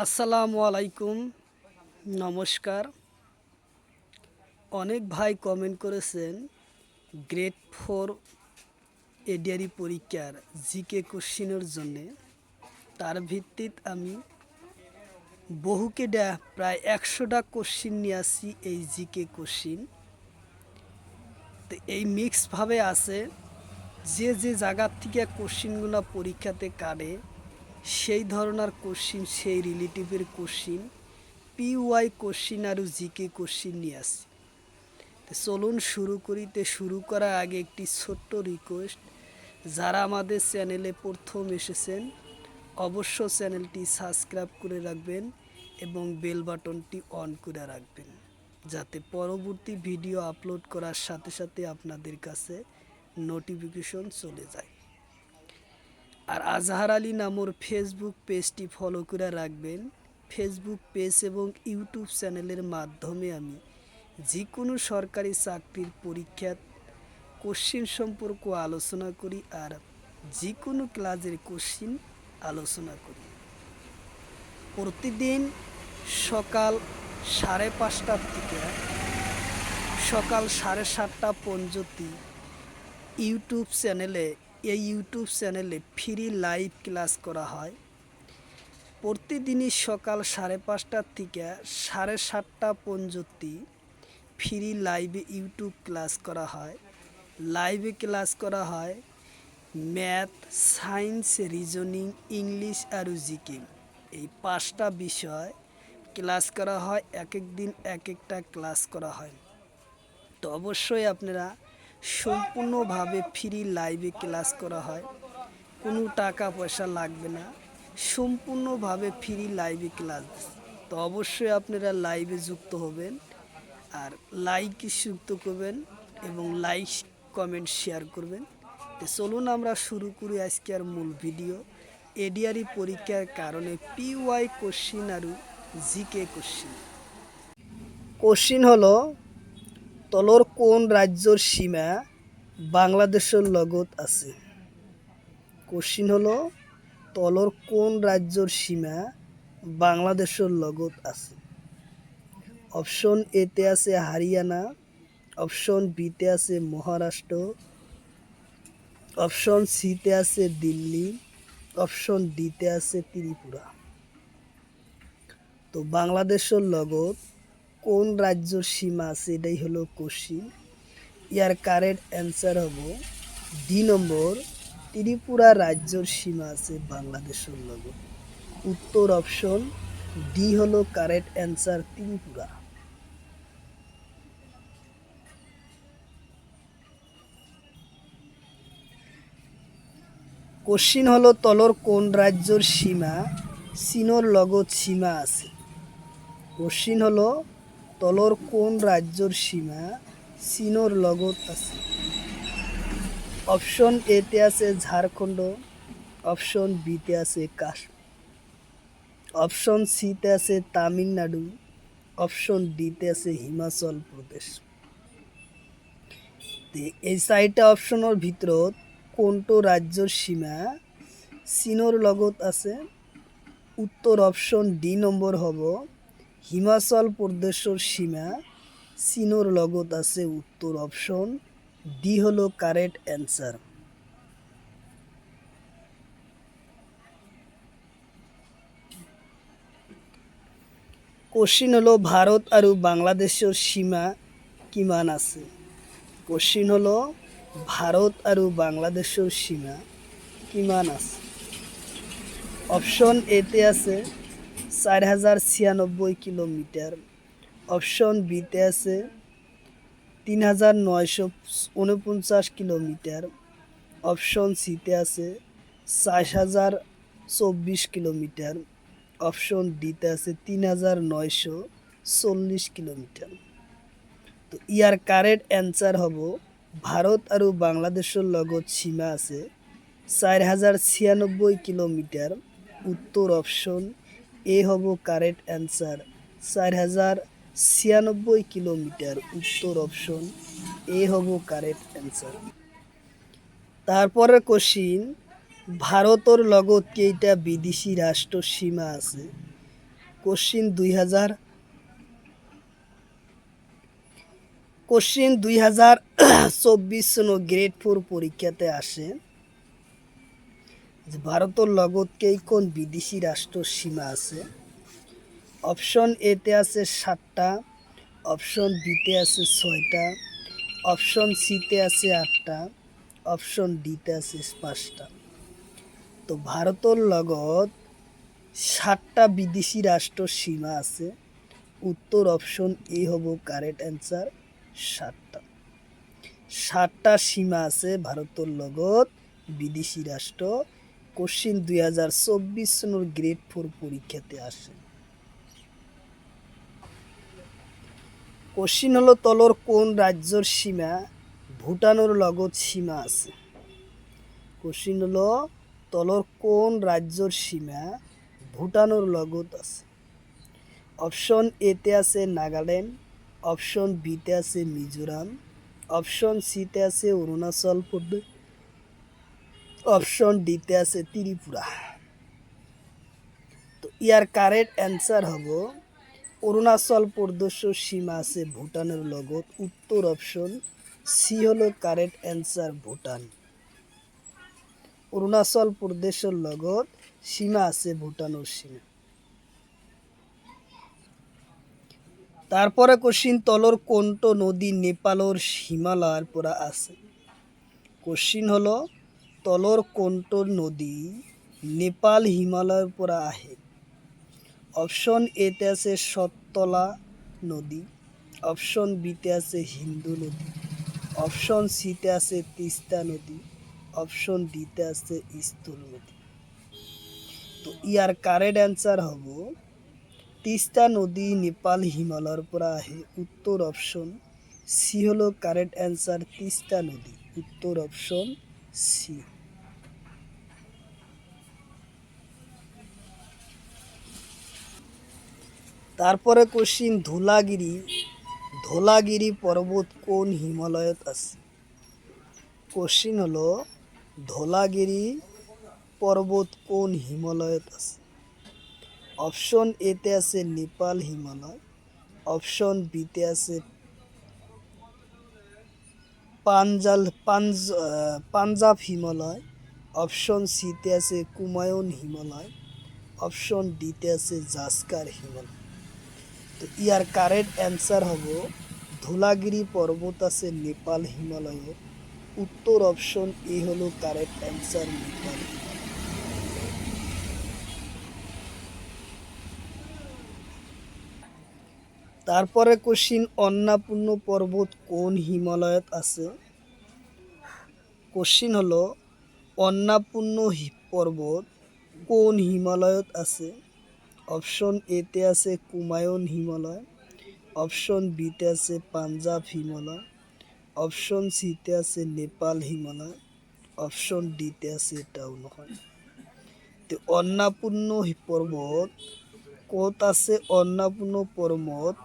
আসসালামু আলাইকুম, নমস্কার। অনেক ভাই কমেন্ট করেছেন গ্রেড 4 এডিআরই পরীক্ষার জিকে কোশ্চিনের জন্যে। তার ভিত্তিত আমি বহুকে প্রায় 100টা কোশ্চিন নিয়ে আসি এই জিকে কোশ্চিন। তো এই মিক্সভাবে আছে, যে যে জায়গার থেকে কোশ্চিনগুলো পরীক্ষাতে কাটে সেই ধরনের কোশ্চিন, সেই রিলেটিভের কোশ্চিন, পিওয়াই কোশ্চিন আর জিকে কোশ্চিন নিয়ে আসি। তো চলুন শুরু করিতে শুরু করার আগে একটি ছোট্ট রিকোয়েস্ট, যারা আমাদের চ্যানেলে প্রথম এসেছেন অবশ্য চ্যানেলটি সাবস্ক্রাইব করে রাখবেন এবং বেল বাটনটি অন করে রাখবেন, যাতে পরবর্তী ভিডিও আপলোড করার সাথে সাথে আপনাদের কাছে নোটিফিকেশন চলে যায়। আর আজহার আলী নামর ফেসবুক পেজটি ফলো করে রাখবেন। ফেসবুক পেজ এবং ইউটিউব চ্যানেলের মাধ্যমে আমি যে কোনো সরকারি চাকরির পরীক্ষার কোশ্চিন সম্পর্ক আলোচনা করি আর যে কোনো ক্লাসের কোশ্চিন আলোচনা করি। প্রতিদিন সকাল 5:30 থেকে সকাল 7:30 পর্যন্ত ইউটিউব চ্যানেলে ফ্রি লাইভ ক্লাস করা হয়। প্রতিদিনই সকাল 5:30 থেকে 7:30 পর্যন্ত ফ্রি লাইভে ইউটিউব ক্লাস করা হয়। লাইভে ক্লাস করা হয় ম্যাথ, সায়েন্স, রিজনিং, ইংলিশ আর জিকে, এই 5টা বিষয় ক্লাস করা হয়। এক এক দিন এক একটা ক্লাস করা হয়। তো অবশ্যই আপনারা সম্পূর্ণভাবে ফ্রি লাইভে ক্লাস করা হয়, কোনো টাকা পয়সা লাগবে না, সম্পূর্ণভাবে ফ্রি লাইভে ক্লাস। তো অবশ্যই আপনারা লাইভে যুক্ত হবেন আর লাইক যুক্ত করবেন এবং লাইক কমেন্ট শেয়ার করবেন। তো চলুন আমরা শুরু করি আজকের মূল ভিডিও। এডিআরই পরীক্ষার কারণে পিওয়াই কোশ্চিন আর জিকে কোশ্চিন। কোশ্চিন হলো, তলর কোন রাজ্যর সীমা বাংলাদেশের লগত আছে? কোশ্চিন হলো, তলর কোন রাজ্যর সীমা বাংলাদেশের লগত আছে? অপশন এতে আছে হরিয়ানা, অপশন বিতে আছে মহারাষ্ট্র, অপশন সিতে আছে দিল্লি, অপশন ডিতে আছে ত্রিপুরা। তো বাংলাদেশের লগত কোন রাজ্যর সীমা আছে, এটাই হলো কোশ্চিন। ইয়ার কারেক্ট অ্যান্সার হব ডি নম্বর, ত্রিপুরা রাজ্যর সীমা আছে বাংলাদেশের লগত। উত্তর অপশন ডি হলো কারেক্ট অ্যান্সার, ত্রিপুরা। কোশ্চিন হলো, তলর কোন রাজ্যর সীমা চীনের লগত সীমা আছে? কোশ্চিন হলো, তলর কোন রাজ্যর সীমা চীনের লগত আছে? অপশন এতে আছে ঝাড়খণ্ড, অপশন বিতে আছে কাশ্মীর, অপশন সিতে আছে তামিলনাড়ু, অপশন ডিতে আছে হিমাচল প্রদেশ। এই 4টা অপশনের ভিতৰত কোনটো রাজ্যর সীমা চীনের লগত আছে? উত্তর অপশন ডি নম্বর হব হিমাচল প্রদেশের সীমা চীনের লগত আছে। উত্তর অপশন ডি হলো কারেক্ট অ্যান্সার। কোশ্চিন হলো, ভারত আর বাংলাদেশের সীমা কিমান আছে? কোশ্চিন হলো, ভারত আর বাংলাদেশের সীমা কিমান আছে? অপশন এতে আছে 4096 কিলোমিটার, অপশন বিতে আছে 3949 কিলোমিটার, অপশন সিতে আছে 4024 কিলোমিটার, অপশন ডিতে আছে 3940 কিলোমিটার। তো ইয়ার কারেক্ট অ্যান্সার হব ভারত আর বাংলাদেশের লগত সীমা আছে 4096 কিলোমিটার। উত্তর অপশন এ হব কারেক্ট অ্যান্সার, 4096 কিলোমিটার। উত্তর অপশন এ হব কারেক্ট অ্যান্সার। তারপরে কোশ্চিন, ভারতের লগত কেইটা বিদেশি রাষ্ট্র সীমা আছে? কোশ্চিন 2024 সন গ্রেড 4 পরীক্ষাতে আসে যে ভারতের লগত কেইখন বিদেশি রাষ্ট্র সীমা আছে। অপশন এতে আছে 7টা, অপশন বিতে আছে 6টা, অপশন সিতে আছে 8টা, অপশন ডিতে আছে 5টা। তো ভারতের লগত 7টা বিদেশি রাষ্ট্র সীমা আছে। উত্তর অপশন এ হব কারেক্ট অ্যান্সার। 7টা সীমা আছে ভারতের লগত বিদেশি রাষ্ট্র। কোশ্চিন 2024 সনের গ্রেড 4 পরীক্ষাতে আসে। কোশ্চিন হলো তলর কোন রাজ্যের সীমা ভুটানের লগত সীমা আছে। কোশ্চিন হলো তলর কোন রাজ্যের সীমা ভুটানের লগত আছে। অপশন এতে আছে নাগাল্যান্ড, অপশন বিতে আছে মিজোরাম, অপশন সিতে আছে অরুণাচল প্রদেশ, অপশন ডিতে আছে ত্রিপুরা। তো ইয়ার কারেক্ট অ্যান্সার হব অরুণাচল প্রদেশের সীমা আছে ভুটানের লগত। উত্তর অপশন সি হলো কারেক্ট অ্যান্সার, ভুটান। অরুণাচল প্রদেশের লগত সীমা আছে ভুটানের সীমা। তারপরে কোশ্চিন তলর কোনটো নদী নেপালের হিমালয়ের পরা আছে। কোশ্চিন হলো তলর কোনটো নদী নেপাল হিমালয়ের পরা আহে। অপশন এতে আছে সতলা নদী, অপশন বিতে আছে হিন্দু নদী, অপশন সিতে আছে তিস্তা নদী, অপশন ডিতে আছে স্থল নদী। তো ইয়ার কারেক্ট অ্যান্সার হব তিস্তা নদী নেপাল হিমালয়ের পরা আহে। উত্তর অপশন সি হলো কারেক্ট অ্যান্সার, তিস্তা নদী। উত্তর অপশন সি। তারপরে কোশ্চিন ধোলাগিরি পর্বত কোন হিমালয়ত আছে। কোশ্চিন হলো ধোলাগিরি পর্বত কোন হিমালয়ত আছে। অপশন এতে আছে নেপাল হিমালয়, অপশন বিতে আছে পাঞ্জাব হিমালয়, অপশন সিতে আছে কুমায়ুন হিমালয়, অপশন ডিতে আছে জাস্কার হিমালয়। তো ইয়ার কারেক্ট অ্যান্সার হব ধুলাগিরি পর্বত আছে নেপাল হিমালয়ে। উত্তর অপশন এ হলো কারেক্ট অ্যান্সার, নেপাল। তারপরে কোশ্চিন অন্নপূর্ণ পর্বত কোন হিমালয়ত আছে। কোশ্চিন হলো অন্নপূর্ণ পর্বত কোন হিমালয়ত আছে। অপশন এতে আছে কুমায়ুন হিমালয়, অপশন বিতে আছে পাঞ্জাব হিমালয়, অপশন সিতে আছে নেপাল হিমালয়, অপশন ডিতে আছে এটাও নহয়। তো অন্নপূর্ণ পর্বত ক'ত আছে। অন্নপূর্ণ পর্বত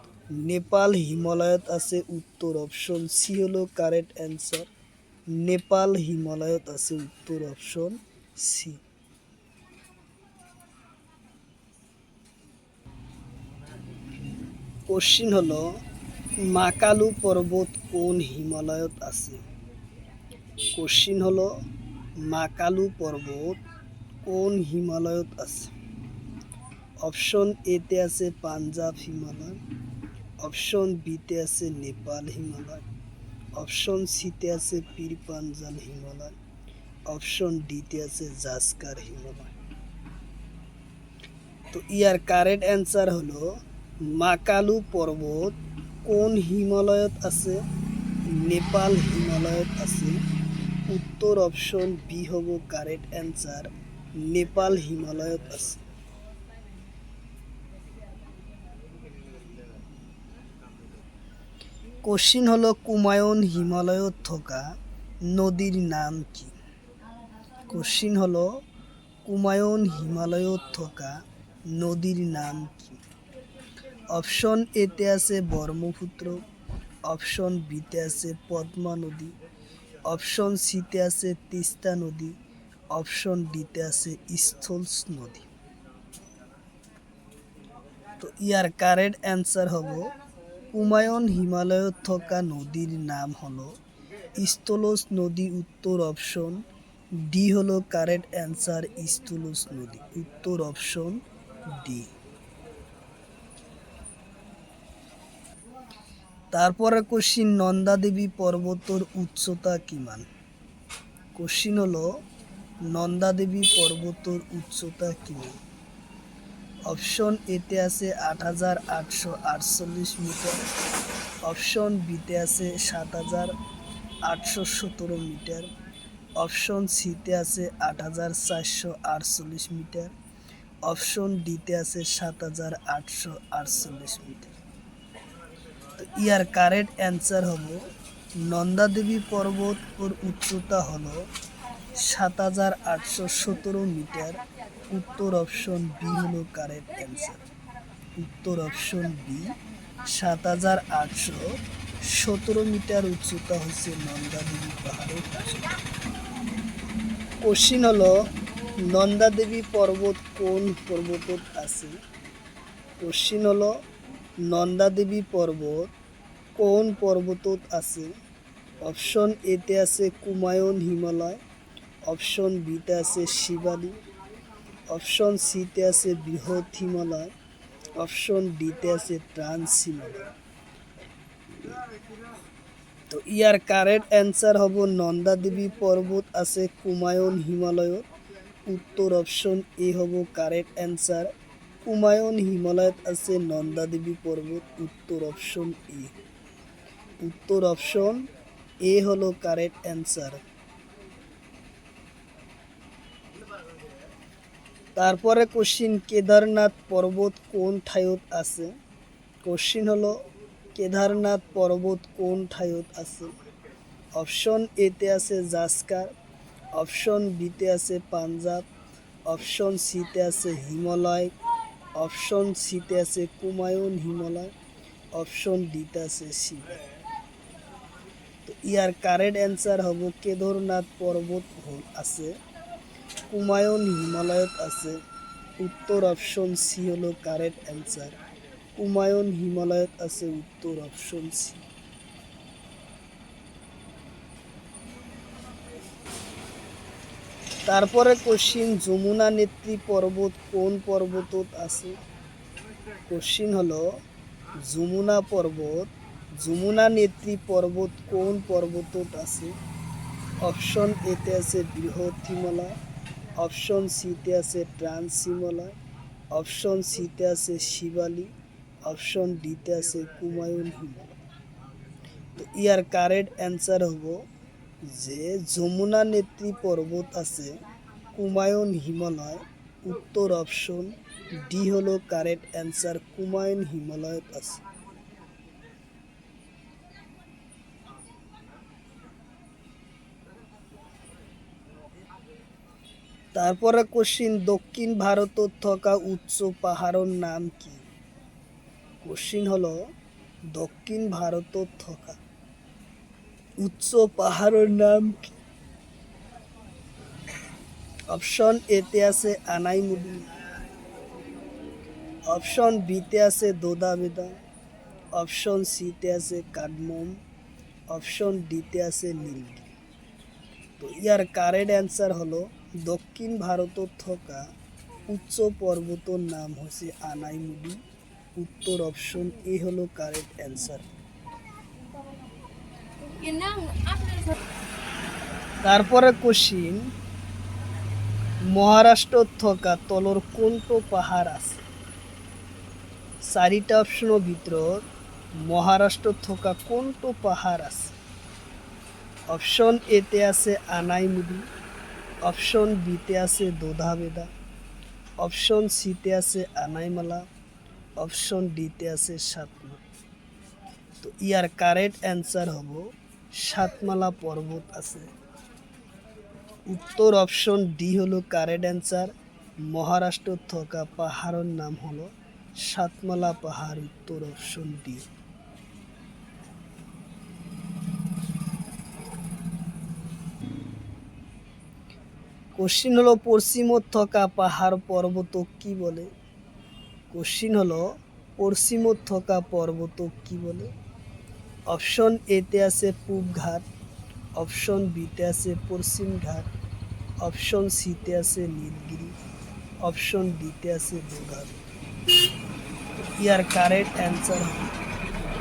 নেপাল হিমালয়ত আছে। উত্তর অপশন সি হলো কারেক্ট অ্যান্সার, নেপাল হিমালয়ত আছে। উত্তর অপশন সি। কোশ্চিন হলো মাকালু পর্বত কোন হিমালয়ত আছে। কোশ্চিন হলো মাকালু পর্বত কোন হিমালয়ত আছে। অপশন এতে আছে পাঞ্জাব হিমালয়, অপশন বিতে আছে নেপাল হিমালয়, অপশন সিতে আছে পীর পাঞ্জাল হিমালয়, অপশন ডিতে আছে জাস্কার হিমালয়। তো ইয়ার কারেক্ট অ্যান্সার হলো মাকালু পর্বত কোন হিমালয়ত আছে। নেপাল হিমালয়ত আছে। উত্তর অপশন বি হব কারেক্ট অ্যান্সার, নেপাল হিমালয়ত আছে। কোশ্চিন হলো কুমায়ুন হিমালয়ত থকা নদীর নাম কি। কোশ্চিন হলো কুমায়ুন হিমালয়ত থকা নদীর নাম কি। অপশন এতে আছে ব্রহ্মপুত্র, অপশন বিতে আছে পদ্মা নদী, অপশন সিতে আছে তিস্তা নদী, অপশন ডিতে আছে স্থল নদী। তো ইয়ার কারেক্ট অ্যান্সার হব কুমায়ুন হিমালয়ত থকা নদীর নাম হলো স্থলজ নদী, উত্তর অপশন ডি হলো কারেক্ট অ্যান্সার, স্থলজ নদী, উত্তর অপশন ডি। তারপরে কোশ্চিন, নন্দা দেবী পর্বতর উচ্চতা কিমান? কোশ্চিন হলো নন্দা দেবী পর্বতর উচ্চতা কিমান? অপশন এতে আছে 8,848 মিটার, অপশন বিতে আছে 7,817 মিটার, অপশন সিতে আছে 8,448 মিটার, অপশন ডিতে আছে 7,848 মিটার। তো ইয়ার কারেক্ট অ্যান্সার হলো নন্দা দেবী পর্বত ওর উচ্চতা হলো 7,817 মিটার, উত্তর অপশন বি হলো কারেক্ট অ্যান্সার, উত্তর অপশন বি 7,817 মিটার উচ্চতা হচ্ছে নন্দা দেবী পাহাড়ের উচ্চতা। কোশ্চিন হলো নন্দা দেবী পর্বত কোন পর্বতত আছে? কোশ্চিন হলো নন্দা দেবী পর্বত কোন পর্বতত আছে? অপশন এতে আছে কুমায়ুন হিমালয়, অপশন বিতে আছে শিবালি, অপশন সিতে আছে বৃহৎ হিমালয়, অপশন ডিতে আছে ট্রান্স হিমালয়। তো ইয়ার কারেক্ট অ্যান্সার হব নন্দা দেবী পর্বত আছে কুমায়ুন হিমালয়ত, উত্তর অপশন এ হব কারেক্ট অ্যান্সার, কুমায়ুন হিমালয়ত আছে নন্দা দেবী পর্বত, উত্তর অপশন এ, উত্তর অপশন এ হলো কারেক্ট অ্যান্সার। তারপরে কোশ্চিন, কেদারনাথ পর্বত কোন ঠাইত আছে? কোশ্চিন হলো কেদারনাথ পর্বত কোন ঠাইত আছে? অপশন এতে আছে জাসকার, অপশন বিতে আছে পাঞ্জাব, অপশন সিতে আছে হিমালয়, অপশন সিতে আছে কুমায়ুন হিমালয়, অপশন ডিতে আছে শিবা। তো ইয়ার কারেক্ট অ্যান্সার হব কেদারনাথ পর্বত আছে কুমায়ুন হিমালয়ত আছে, উত্তর অপশন সি হলো কারেক্ট অ্যান্সার, কুমায়ুন হিমালয়ত আছে, উত্তর অপশন সি। তারপরে কোশ্চিন, যমুনা নেত্রী পর্বত কোন পর্বতত আছে? কোশ্চিন হলো যমুনা পর্বত, যমুনা নেত্রী পর্বত কোন পর্বতত আছে? অপশন এতে আছে বৃহৎ হিমালয়, অপশন সিতে আছে ট্রান্স হিমালয়, অপশন সিতে আছে শিবালি, অপশন ডিতে আছে কুমায়ুন হিমালয়। তো ইয়ার কারেক্ট অ্যান্সার হব যে যমুনা নেত্রী পর্বত আছে কুমায়ুন হিমালয়, উত্তর অপশন ডি হলো কারেক্ট অ্যান্সার, কুমায়ুন হিমালয়ত আছে। তারপরে কোশ্চিন, দক্ষিণ ভারতত থকা উচ্চ পাহাড়ের নাম কি? কোশ্চিন হলো দক্ষিণ ভারতত থকা উচ্চ পাহাড়ের নাম কি? অপশন এতে আছে আনাইমুদি, অপশন বিতে আছে দোদাবেদা, অপশন সিতে আছে কাডমম, অপশন ডিতে আছে নীলগিরি। তো ইয়ার কারেক্ট অ্যান্সার হলো দক্ষিণ ভারতত থকা উচ্চ পর্বতর নাম হচ্ছে আনাইমুদি, উত্তর অপশন এ হলো কারেক্ট অ্যান্সার। তারপরে কোশ্চিন, মহারাষ্ট্রত থকা তলর কোনটো পাহাড় আছে? চারিটা অপশনের ভিতৰত মহারাষ্ট্রত থকা কোনটো পাহাড় আছে? অপশন এতে আছে আনাইমুদি, অপশন বিতে আছে দোদাবেদা, অপশন সিতে আছে আনাইমালা, অপশন ডিতে আছে সাতমালা। তো ইয়ার কারেক্ট অ্যান্সার হব সাতমালা পর্বত আছে, উত্তর অপশন ডি হলো কারেক্ট অ্যান্সার, মহারাষ্ট্র থকা পাহাড়ের নাম হলো সাতমালা পাহাড়, উত্তর অপশন ডি। কোশ্চিন হলো পশ্চিমত থকা পাহাড় পর্বত কি বলে? কোশ্চিন হলো পশ্চিমত থকা পর্বতক কি বলে? অপশন এতে আছে পূব ঘাট, অপশন বিতে আছে পশ্চিম ঘাট, অপশন সিতে আছে নীলগিরি, অপশন ডিতে আছে গোঘাট। ইয়ার কারেক্ট অ্যান্সার হবে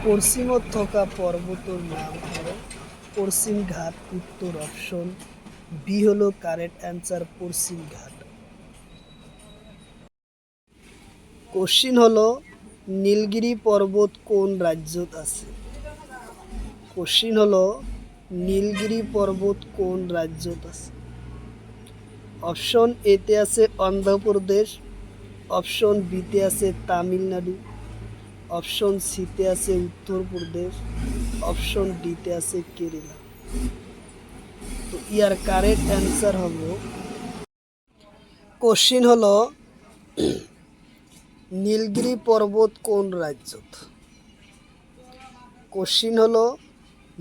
পশ্চিমত থকা পর্বতর নাম হলো পশ্চিম ঘাট, উত্তর অপশন বি হলো কারেক্ট অ্যান্সার পশ্চিম ঘাট। কোশ্চিন হলো নীলগিরি পর্বত কোন রাজ্যত আছে? কোশ্চিন হলো নীলগিরি পর্বত কোন রাজ্যত আছে? অপশন এতে আছে অন্ধ্রপ্রদেশ, অপশন বিতে আছে তামিলনাড়ু, অপশন সিতে আছে উত্তরপ্রদেশ, অপশন ডিতে আছে কেরালা। তো ইয়ার কারেক্ট অ্যান্সার হলো কোশ্চিন হলো নীলগিরি পর্বত কোন রাজ্যত? কোশ্চিন হলো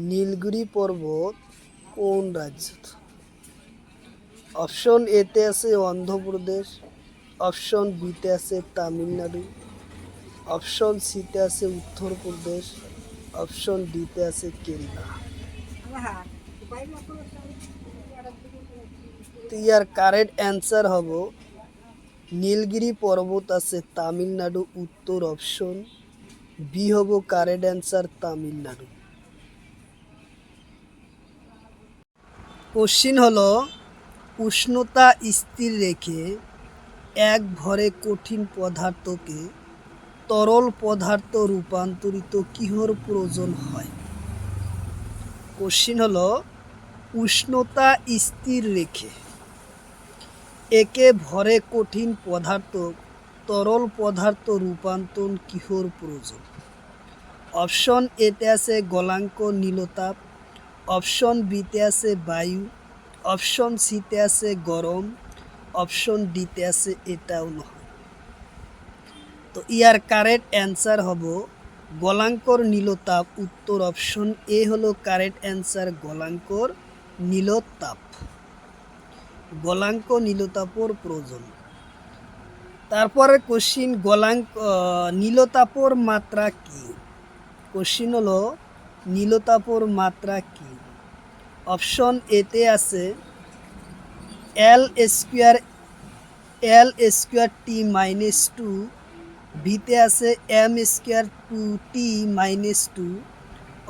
নীলগিরি পর্বত কোন রাজ্যত? অপশন এতে আছে অন্ধ্রপ্রদেশ, অপশন বিতে আছে তামিলনাড়ু, অপশন সিতে আছে উত্তরপ্রদেশ, অপশন ডিতে আছে কেরালা। তো ইয়ার কারেক্ট অ্যান্সার হবো নীলগিরি পর্বত আছে তামিলনাড়ু, উত্তর অপশন বি হব কারেক্ট অ্যান্সার তামিলনাড়ু। কোশ্চিন হলো উষ্ণতা স্থির রেখে এক ভরে কঠিন পদার্থকে তরল পদার্থ রূপান্তরিত কিহর প্রয়োজন হয়? কোশ্চিন হলো উষ্ণতা স্থির রেখে একে ভরে কঠিন পদার্থ তরল পদার্থ রূপান্তর কিহর প্রয়োজন? অপশন এতে আছে গলাঙ্ক নীলতাপ, অপশন বিতে আছে বায়ু, অপশন সিতে আছে গরম, অপশন ডিতে আছে এটাও নয়। তো ইয়ার কারেক্ট অ্যান্সার হব গলাঙ্কর নীলতাপ, উত্তর অপশন এ হলো কারেক্ট অ্যান্সার গলাঙ্কর নীলতাপ। গলাঙ্ক নীলতাপর প্রয়োজন। তারপরে কোশ্চিন নীলতাপর মাত্রা কি? কোশ্চিন হলো নীলতাপর মাত্রা কি? অপশন এতে আছে L² T-2, বিতে আছে M² 2T-2,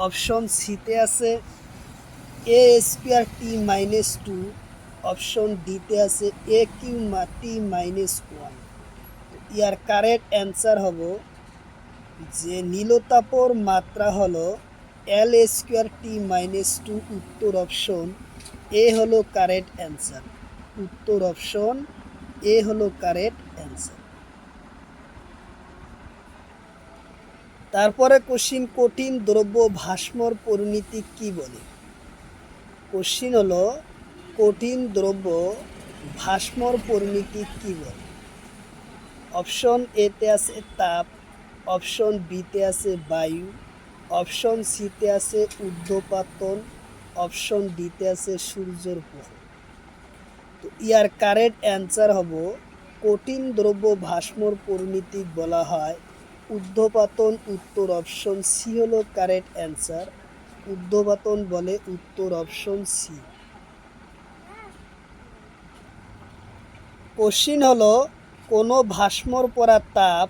অপশন সিতে আছে A² T-2, অপশন ডিতে আছে AQ T-1। ইয়ার কারেক্ট অ্যান্সার হব যে নীলতাপর মাত্রা হলো L² T-2, উত্তর অপশন এ হলো কারেক্ট অ্যান্সার। উত্তর অপশন এ হলো কারেক্ট অ্যান্সার। তারপরে কোশ্চিন কঠিন দ্রব্য ভাস্মর পরিণতি কি বলে? কোশ্চিন হলো কঠিন দ্রব্য ভাস্মর পরিণতি কি বলে? অপশন এতে আছে তাপ, অপশন বিতে আছে বায়ু, অপশন সিতে আছে ঊর্ধ্বপাতন, অপশন ডিতে আছে সূর্যের প্রভাব। তো ইয়ার কারেক্ট অ্যান্সার হব কঠিন দ্রব্য ভাস্মর পরিণতি বলা হয় ঊর্ধ্বপাতন, উত্তর অপশন সি হলো কারেক্ট অ্যান্সার। ঊর্ধ্বপাতন বলে, উত্তর অপশন সি। কোশ্চিন হলো কোনো ভাস্মর পরা তাপ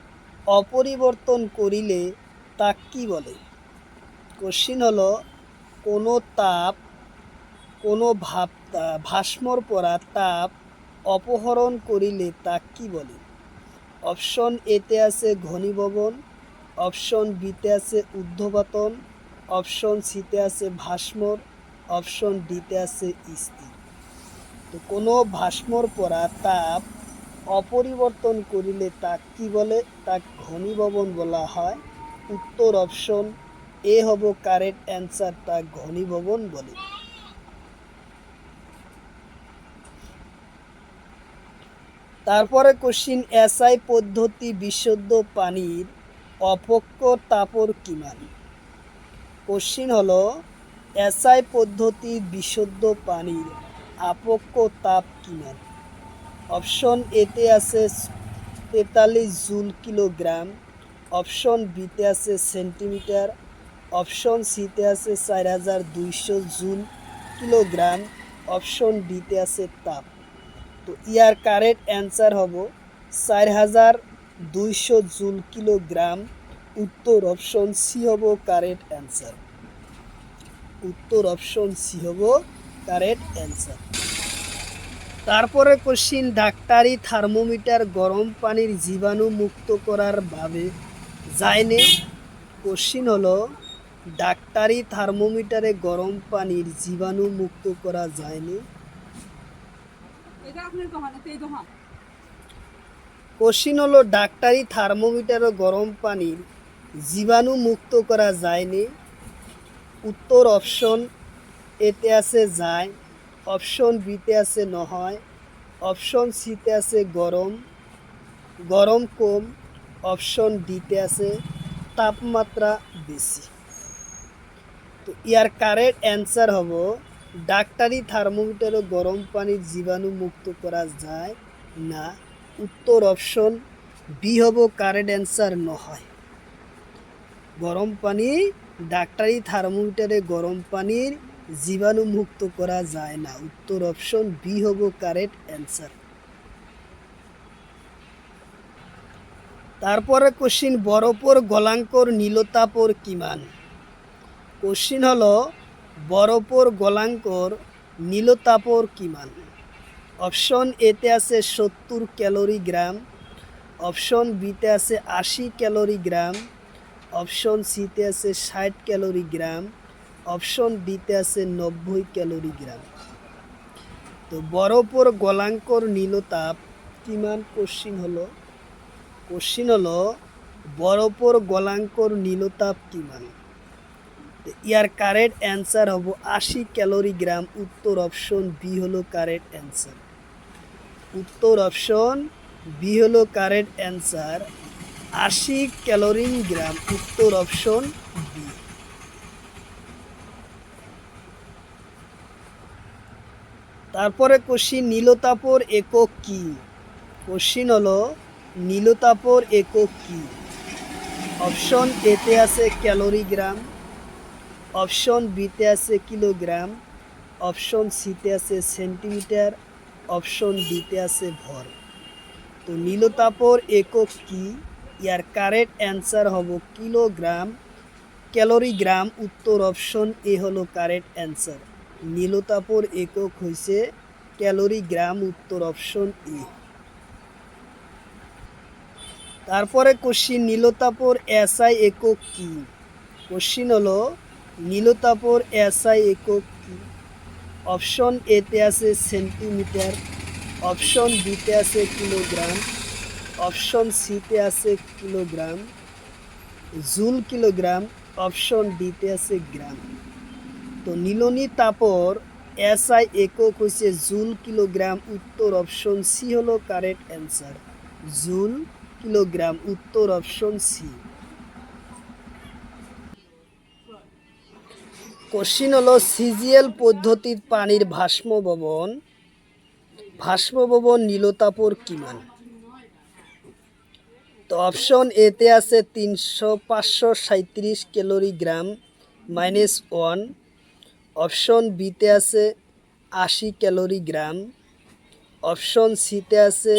অপরিবর্তন করিলে তা কি বলে? কোশ্চিন হলো কোনো ভাস্মর পরা তাপ অপহরণ করিলে তা কি বলে? অপশন এতে আছে ঘনীভবন, অপশন বিতে আছে ঊর্ধ্বপাতন, অপশন সিতে আছে ভাস্মর, অপশন ডিতে আছে স্থির। তো কোনো ভাস্মর পরা তাপ অপরিবর্তন করিলে তা কি বলে? তা ঘনীভবন বলা হয়। উত্তর অপশন এ হব কারেক্ট অ্যান্সার, তা ঘনীভবন বলে। তারপরে কোশ্চিন এসআই পদ্ধতি বিশুদ্ধ পানির অপক্ষ তাপর কিমান? কোশ্চিন হলো এসআই পদ্ধতি বিশুদ্ধ পানির আপক্ষ তাপ কিমান? অপশন এতে আছে 43 জুল কিলোগ্রাম, অপশন বিতে আছে সেন্টিমিটার, অপশন সিতে আছে 4200 জুল কিলোগ্রাম, অপশন ডিতে আছে তাপ। তো ইয়ার কারেক্ট অ্যান্সার হব 4200 জুল কিলোগ্রাম। উত্তর অপশন সি হব কারেক্ট অ্যান্সার। উত্তর অপশন সি হব কারেক্ট অ্যান্সার। তারপরে কোশ্চিন, ডাক্তারি থার্মোমিটার গরম পানির জীবাণু মুক্ত করার ভাবে যায়নি। কোশ্চিন হলো ডাক্তারি থার্মোমিটারে গরম পানির জীবাণু মুক্ত করা যায়নি। কোশ্চিন হলো ডাক্তারি থার্মোমিটারে গরম পানির জীবাণু মুক্ত করা যায়নি। উত্তর অপশন এতে আছে যায়, অপশন বিতে আছে নহয়, অপশন সিতে আছে গরম গরম কম, অপশন ডিতে আছে তাপমাত্রা বেশি। তো ইয়ার কারেক্ট অ্যান্সার হব ডাক্তারি থার্মোমিটারে গরম পানির জীবাণু মুক্ত করা যায় না। উত্তর অপশন বি হব কারেক্ট অ্যান্সার নহয়। গরম পানি ডাক্তারি থার্মোমিটারে গরম পানির জীবাণু মুক্ত করা যায় না। উত্তর অপশন বি হব কারেক্ট অ্যান্সার। তারপরে কোশ্চিন, বরফের গলাঙ্কর নীলতাপর কিমান। কোশ্চিন হলো বরফের গলাঙ্কর নীলতাপর কিমান। অপশন এতে আছে 70 ক্যালোরি গ্রাম, অপশন বিতে আছে 80 ক্যালোরি গ্রাম, অপশন সিতে আছে 60 ক্যালোরি গ্রাম, অপশন ডিতে আছে 90 ক্যালোরি গ্রাম। তো বরফের গলাঙ্কর নীলতাপ কিমান কোশ্চিন হলো বরফের গলাঙ্কর নীলতাপ কিমান। ইয়ার কারেক্ট অ্যান্সার হব 80 ক্যালোরি গ্রাম। উত্তর অপশন বি হলো কারেক্ট অ্যান্সার। উত্তর অপশন বি হলো কারেক্ট অ্যান্সার, 80 ক্যালোরি গ্রাম। উত্তর অপশন বি। তারপরে কোশ্চিন, নীলতাপর একক কি। কোশ্চিন হলো নীলতাপর একক কি। অপশন এতে আছে ক্যালোরি গ্রাম, অপশন বিতে আছে কিলোগ্রাম, অপশন সিতে আছে সেন্টিমিটার, অপশন ডিতে আছে ভর। তো নীলতাপর একক কি, ইয়ার কারেক্ট অ্যান্সার হব কিলোগ্রাম ক্যালোরি গ্রাম। উত্তর অপশন এ হলো কারেক্ট অ্যান্সার। নীলতাপর একক হয়েছে ক্যালোরি গ্রাম। উত্তর অপশন এ। তারপরে কোশ্চিন, নীলতাপর এসআই একক কি। কোশ্চিন হলো নীলতাপর এসআই একক কি। অপশন এতে আছে সেন্টিমিটার, অপশন বিতে আছে কিলোগ্রাম, অপশন সিতে আছে কিলোগ্রাম জুল কিলোগ্রাম, অপশন ডিতে আছে গ্রাম। তো নীলনী তাপর এসআই একক হচ্ছে জুল কিলোগ্রাম। উত্তর অপশন সি হলো কারেক্ট অ্যান্সার, জুল কিলোগ্রাম। উত্তর অপশন সি। কোশ্চিন হলো সিজিএল পদ্ধতির পানির ভাষ্মভবন নীলতাপর কিমান। তো অপশন এতে আছে 537 ক্যালোরি গ্রাম -1, অপশন বিতে আছে 80 ক্যালোরি গ্রাম, অপশন সিতে আছে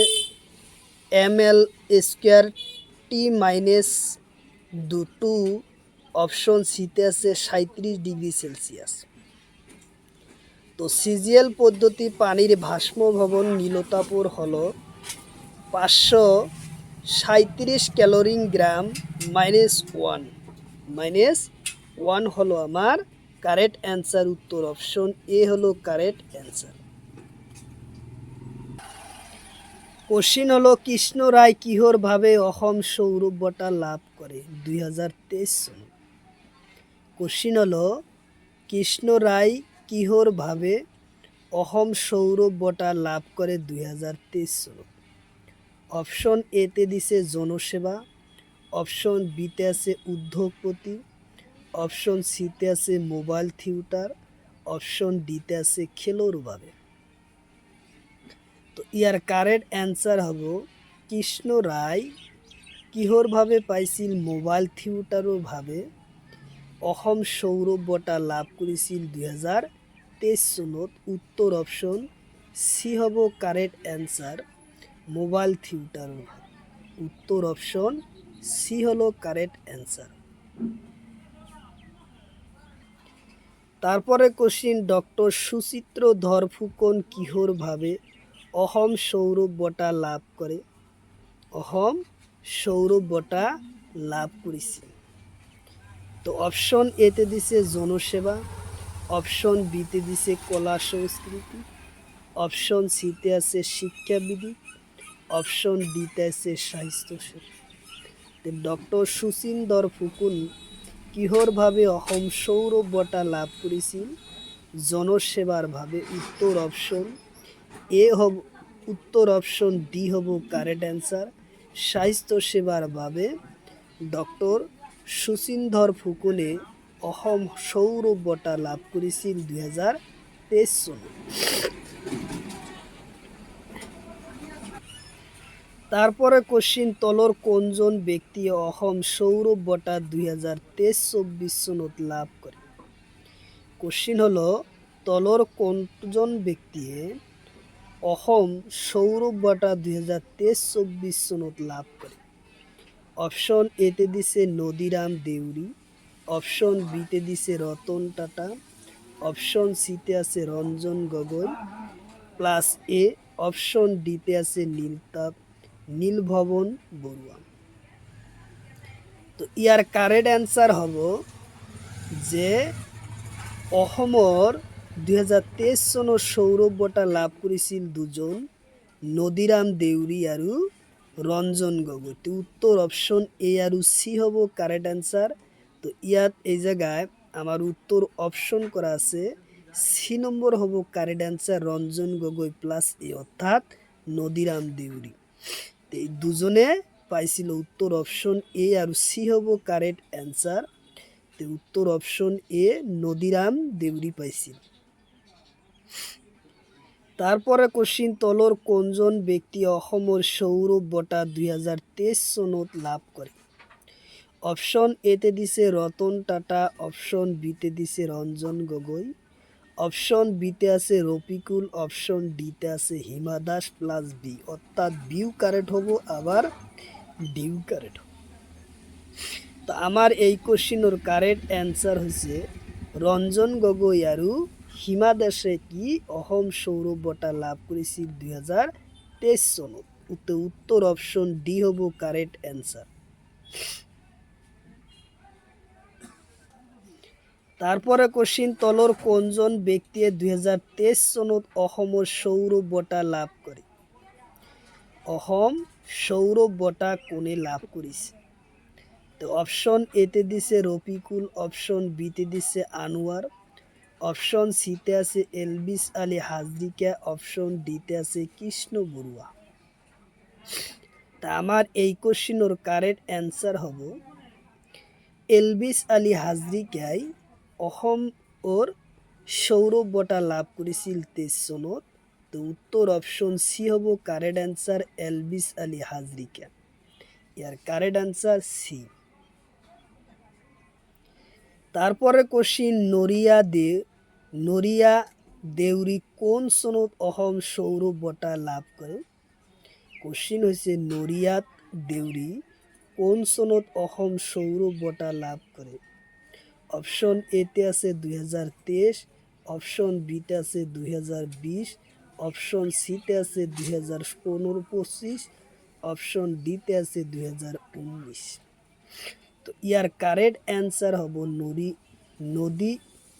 ml স্কোয়ার T-2, অপশন সিতে আছে 37 ডিগ্রি সেলসিয়াস। তো সিজিএল পদ্ধতি পানির ভাষ্মভবন নীলতাপর হলো 537 ক্যালোরি গ্রাম -1 হলো আমার কারেক্ট অ্যান্সার। উত্তর অপশন এ হলো কারেক্ট অ্যান্সার। কোশ্চিন হলো কৃষ্ণ রায় কিহর ভাবে অসম সৌরভ বঁটা লাভ করে 2023 সনে। কোশ্চিন হলো কৃষ্ণ রায় কিহর ভাবে অসম সৌরভ বঁটা লাভ করে 2023 সনে। অপশন এতে দিছে জনসেবা, অপশন বিতে আছে উদ্যোগপতি, অপশন সিতে আছে মোবাইল থিয়েটার, অপশন ডিতে আছে খেলোর ভাবে। তো ইয়ার কারেক্ট অ্যান্সার হব কৃষ্ণ রায় কিহৰভাৱে পাইছিল মোবাইল থিয়েটাৰৰ ভাৱে অসম সৌৰভ বঁটা লাভ কৰিছিল 2023 চনত। উত্তৰ অপশ্যন চি হ'ব কাৰেক্ট এনচাৰ, মোবাইল থিয়েটাৰৰ ভাৱে। উত্তৰ অপশ্যন সি হলো কারেক্ট অ্যান্সার। তারপরে কোশ্চিন, ডক্টর সুচিত্রধর ফুকন কিহর ভাবে অসম সৌরভ বঁটা লাভ করে? অসম সৌরভ বঁটা লাভ করেছিল। তো অপশন এতে দিছে জনসেবা, অপশন বিতে দিছে কলা সংস্কৃতি, অপশন সিতে আছে শিক্ষাবিধি, অপশন ডিতে আছে স্বাস্থ্যসেবা। ডক্টর সুচিন্দর ফুকন কিহরভাবে অসম সৌরভ বঁটা লাভ করেছিল? জনসেবার ভাবে। উত্তর অপশন এ হব, উত্তর অপশন ডি হব কারেক্ট অ্যান্সার, স্বাস্থ্যসেবার ভাবে ডক্টর সুচিন্দর ফুকনে অসম সৌরভ বঁটা লাভ করেছিল 2023 সনে। তারপরে কোশ্চিন, তলর কোনজন ব্যক্তি অসম সৌরভ বঁটা 2023-24 সনত লাভ করে? কোশ্চিন হলো তলর কোনজন ব্যক্তিয়ে অসম সৌরভ বঁটা 2023-24 সনত লাভ করে? অপশন এতে দিছে নদীরাম দেউরি, অপশন বিতে দিছে রতন টাটা, অপশন সিতে আছে রঞ্জন গগৈ প্লাস এ, অপশন ডিতে আছে নীলভবন বৰুৱা। তো ইয়ার কারেক্ট অ্যান্সার হব যে অসমৰ 2023 চনৰ সৌৰভ বঁটা লাভ কৰিছিল দুজন, নদীৰাম দেউৰী আৰু ৰঞ্জন গগৈ। তো উত্তৰ অপশন এ আৰু সি হ'ব কারেক্ট অ্যান্সার। তো ইয়াত এই জায়গায় আমার উত্তর অপশন করা আছে, সি নম্বর হব correct answer, Ranjan Gogoi plus A অর্থাৎ নদীরাম দেউরি। তো এই দুজনে পাইছিল উত্তর অপশন এ আর সি হব কারেক্ট অ্যান্সার। তো উত্তর অপশন এ নদীরাম দেউরি পাইছিল। তারপরে কোশ্চিন, তলর কোনজন ব্যক্তি অসমৰ সৌৰভ বঁটা 2023 চনত লাভ করে? অপশন এতে দিছে রতন টাটা, অপশন বিতে দিছে রঞ্জন গগৈ, অপশন বিতে আছে রফিকুল, অপশন ডিতে আছে হিমা দাস প্লাস বি অর্থাৎ বিউ কারেক্ট হব, আবার ডিউ কারেক্ট হব। তো আমার এই কোশ্চিনের কারেক্ট অ্যান্সার হচ্ছে রঞ্জন গগৈ আৰু হিমা দাসে কি অসম সৌৰভ বঁটা লাভ করেছিল 2023 চনত। উত্তর অপশন ডি হব কারেক্ট অ্যান্সার। তারপরে কোশ্চিন, তলর কোনজন ব্যক্তিয়ে 2023 চনত অসমৰ সৌৰভ বঁটা লাভ করে? অসম সৌরভ বঁটা কোনে লাভ করেছে? তো অপশন এতে দিছে রফিকুল, অপশন বিতে দিছে আনোয়ার, অপশন সিতে আছে এলবিস আলী হাজরিকা, অপশন ডিতে আছে কৃষ্ণ বড়ুয়া। তা আমার এই কোশ্চিনের কারেক্ট অ্যান্সার হব এলবিস আলী হাজরিকাই অসম ওর সৌরভ বঁটা লাভ করেছিল 23 চনত। তো উত্তর অপশন সি হব কারেক্ট অ্যান্সার, এলবিস আলী হাজরিকা। ইয়ার কারেক্ট অ্যান্সার সি। তারপরে কোশ্চিন, নরিয়া দেউরি কোন সনত অসম সৌরভ বঁটা লাভ করে? কোশ্চিন হয়েছে নরিয়াত দেউরি কোন সনত অসম সৌরভ বঁটা লাভ করে? অপশন এতে আছে 2023, অপশন বিতে আছে 2020, অপশন সিতে আছে 2015-25, অপশন ডিতে আছে 2019। তো ইয়ার কারেক্ট অ্যান্সার হব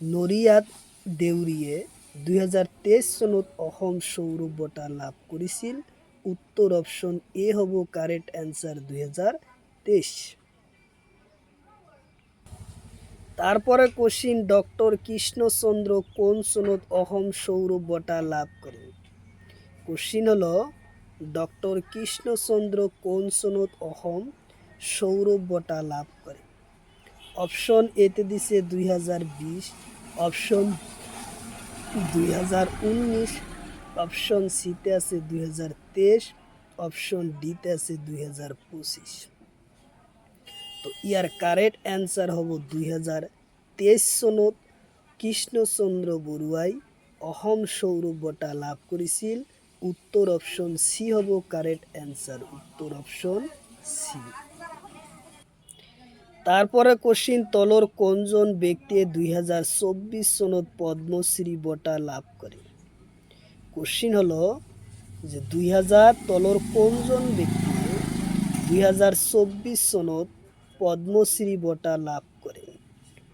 নরিয়াত দেউরিয়ে 2023 চনত অসম সৌরভ বঁটা লাভ করেছিল। উত্তর অপশন এ হব কারেক্ট অ্যান্সার 2023। তারপরে কোশ্চিন, ডক্টর কৃষ্ণচন্দ্র কোন সনত অসম সৌরভ বঁটা লাভ করে? কোশ্চিন হলো ডক্টর কৃষ্ণচন্দ্র কোন সনত অসম সৌরভ বঁটা লাভ করে? অপশন এতে দিছে 2020, অপশন 2019, অপশন সিতে আছে 2023, অপশন ডিতে আছে 2025। তো ইয়ার কারেক্ট অ্যান্সার হব 2023 সনত কৃষ্ণচন্দ্র বড়ুয়াই অসম সৌরভ বঁটা লাভ কৰিছিল। উত্তর অপশন সি হব কারেক্ট অ্যান্সার, উত্তর অপশন সি। তারপরে কোশ্চিন, তলর কোনজন ব্যক্তিয়ে 2024 সনত পদ্মশ্রী বঁটা লাভ করে? কোশ্চিন হলো যে তলর কোনজন ব্যক্তি 2024 সনত পদ্মশ্রী বঁটা লাভ করে?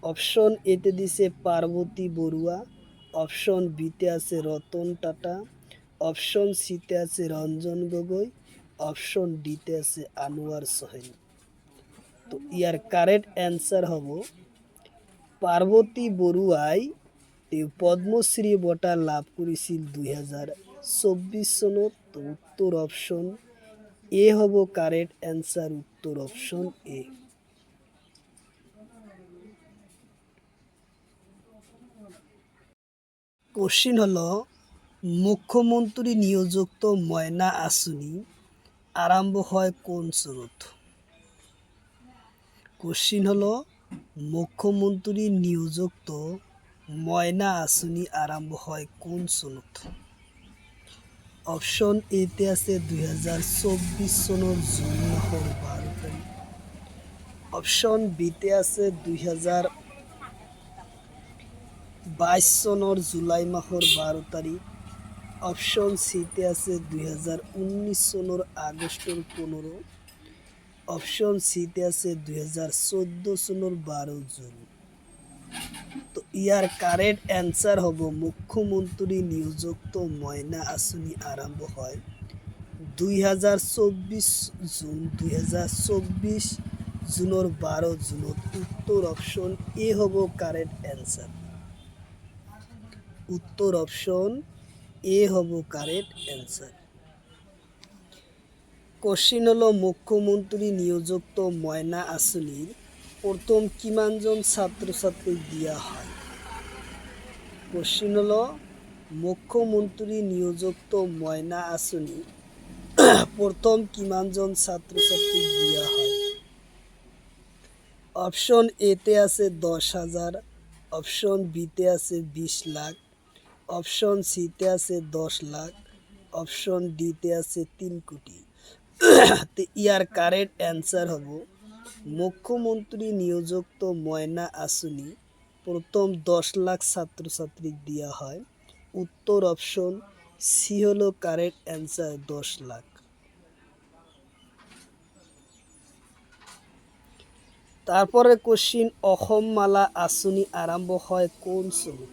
অপশন এতে দিছে পার্বতী বড়ুয়া, অপশন বিতে আছে রতন টাটা, অপশন সিতে আছে রঞ্জন গগৈ, অপশন ডিতে আছে আনোয়ার সোহেল। তো ইয়ার কারেক্ট অ্যান্সার হব পার্বতী বড়ুয়াই পদ্মশ্রী বঁটা লাভ করেছিল 2024 সনত। তো উত্তর অপশন এ হব কারেক্ট অ্যান্সার, উত্তর অপশন এ। কোশ্চিন হলো মুখ্যমন্ত্রী নিয়োজিত ময়না আসনি আরম্ভ হয় কোন সনত? কোশ্চিন হলো মুখ্যমন্ত্রী নিয়োজিত ময়না আসনি আরম্ভ হয় কোন সনত? অপশন এতে আছে 2024 সনের জুন মাহৰ 12 তারিখ, অপশন বিতে আছে 2022 সনের জুলাই মাহৰ 12 তারিখ, অপশন সিতে আছে 2019 সনের আগস্টর 15, অপশন সিতে আছে 2014 সনের 12 জুন। তো ইয়ার কারেক্ট অ্যান্সার হব মুখ্যমন্ত্রী নিয়োজিত ময়না আসনি আরম্ভ হয় 2024 জুন, 2024 জুনের 12 জুনত। উত্তর অপশন এ হব কারেক্ট অ্যান্সার, উত্তর অপশন এ হব কারেক্ট অ্যান্সার। কোশ্চিন হলো মুখ্যমন্ত্রী নিয়োজিত ময়না আসনির প্রথম কিমানজন ছাত্রছাত্রী দেওয়া হয়? কোশ্চিন হলো মুখ্যমন্ত্রী নিয়োজিত ময়না আসনি প্রথম কিমানজন ছাত্রছাত্রী দেওয়া হয়? অপশন এতে আছে 10,000, অপশন বিতে আছে 20 লাখ, অপশন সিতে আছে 10 লাখ, অপশন ডিতে আছে 3 কোটি। তো ইয়ার কারেক্ট অ্যান্সার হব মুখ্যমন্ত্রী নিয়োজিত ময়না আসনি প্রথম 10 লাখ ছাত্রছাত্রী দেওয়া হয়। উত্তর অপশন সি হলো কারেক্ট অ্যান্সার, 10 লাখ। তারপরে কোশ্চিন, অসম মালা আসনি আরম্ভ হয় কোন সনত?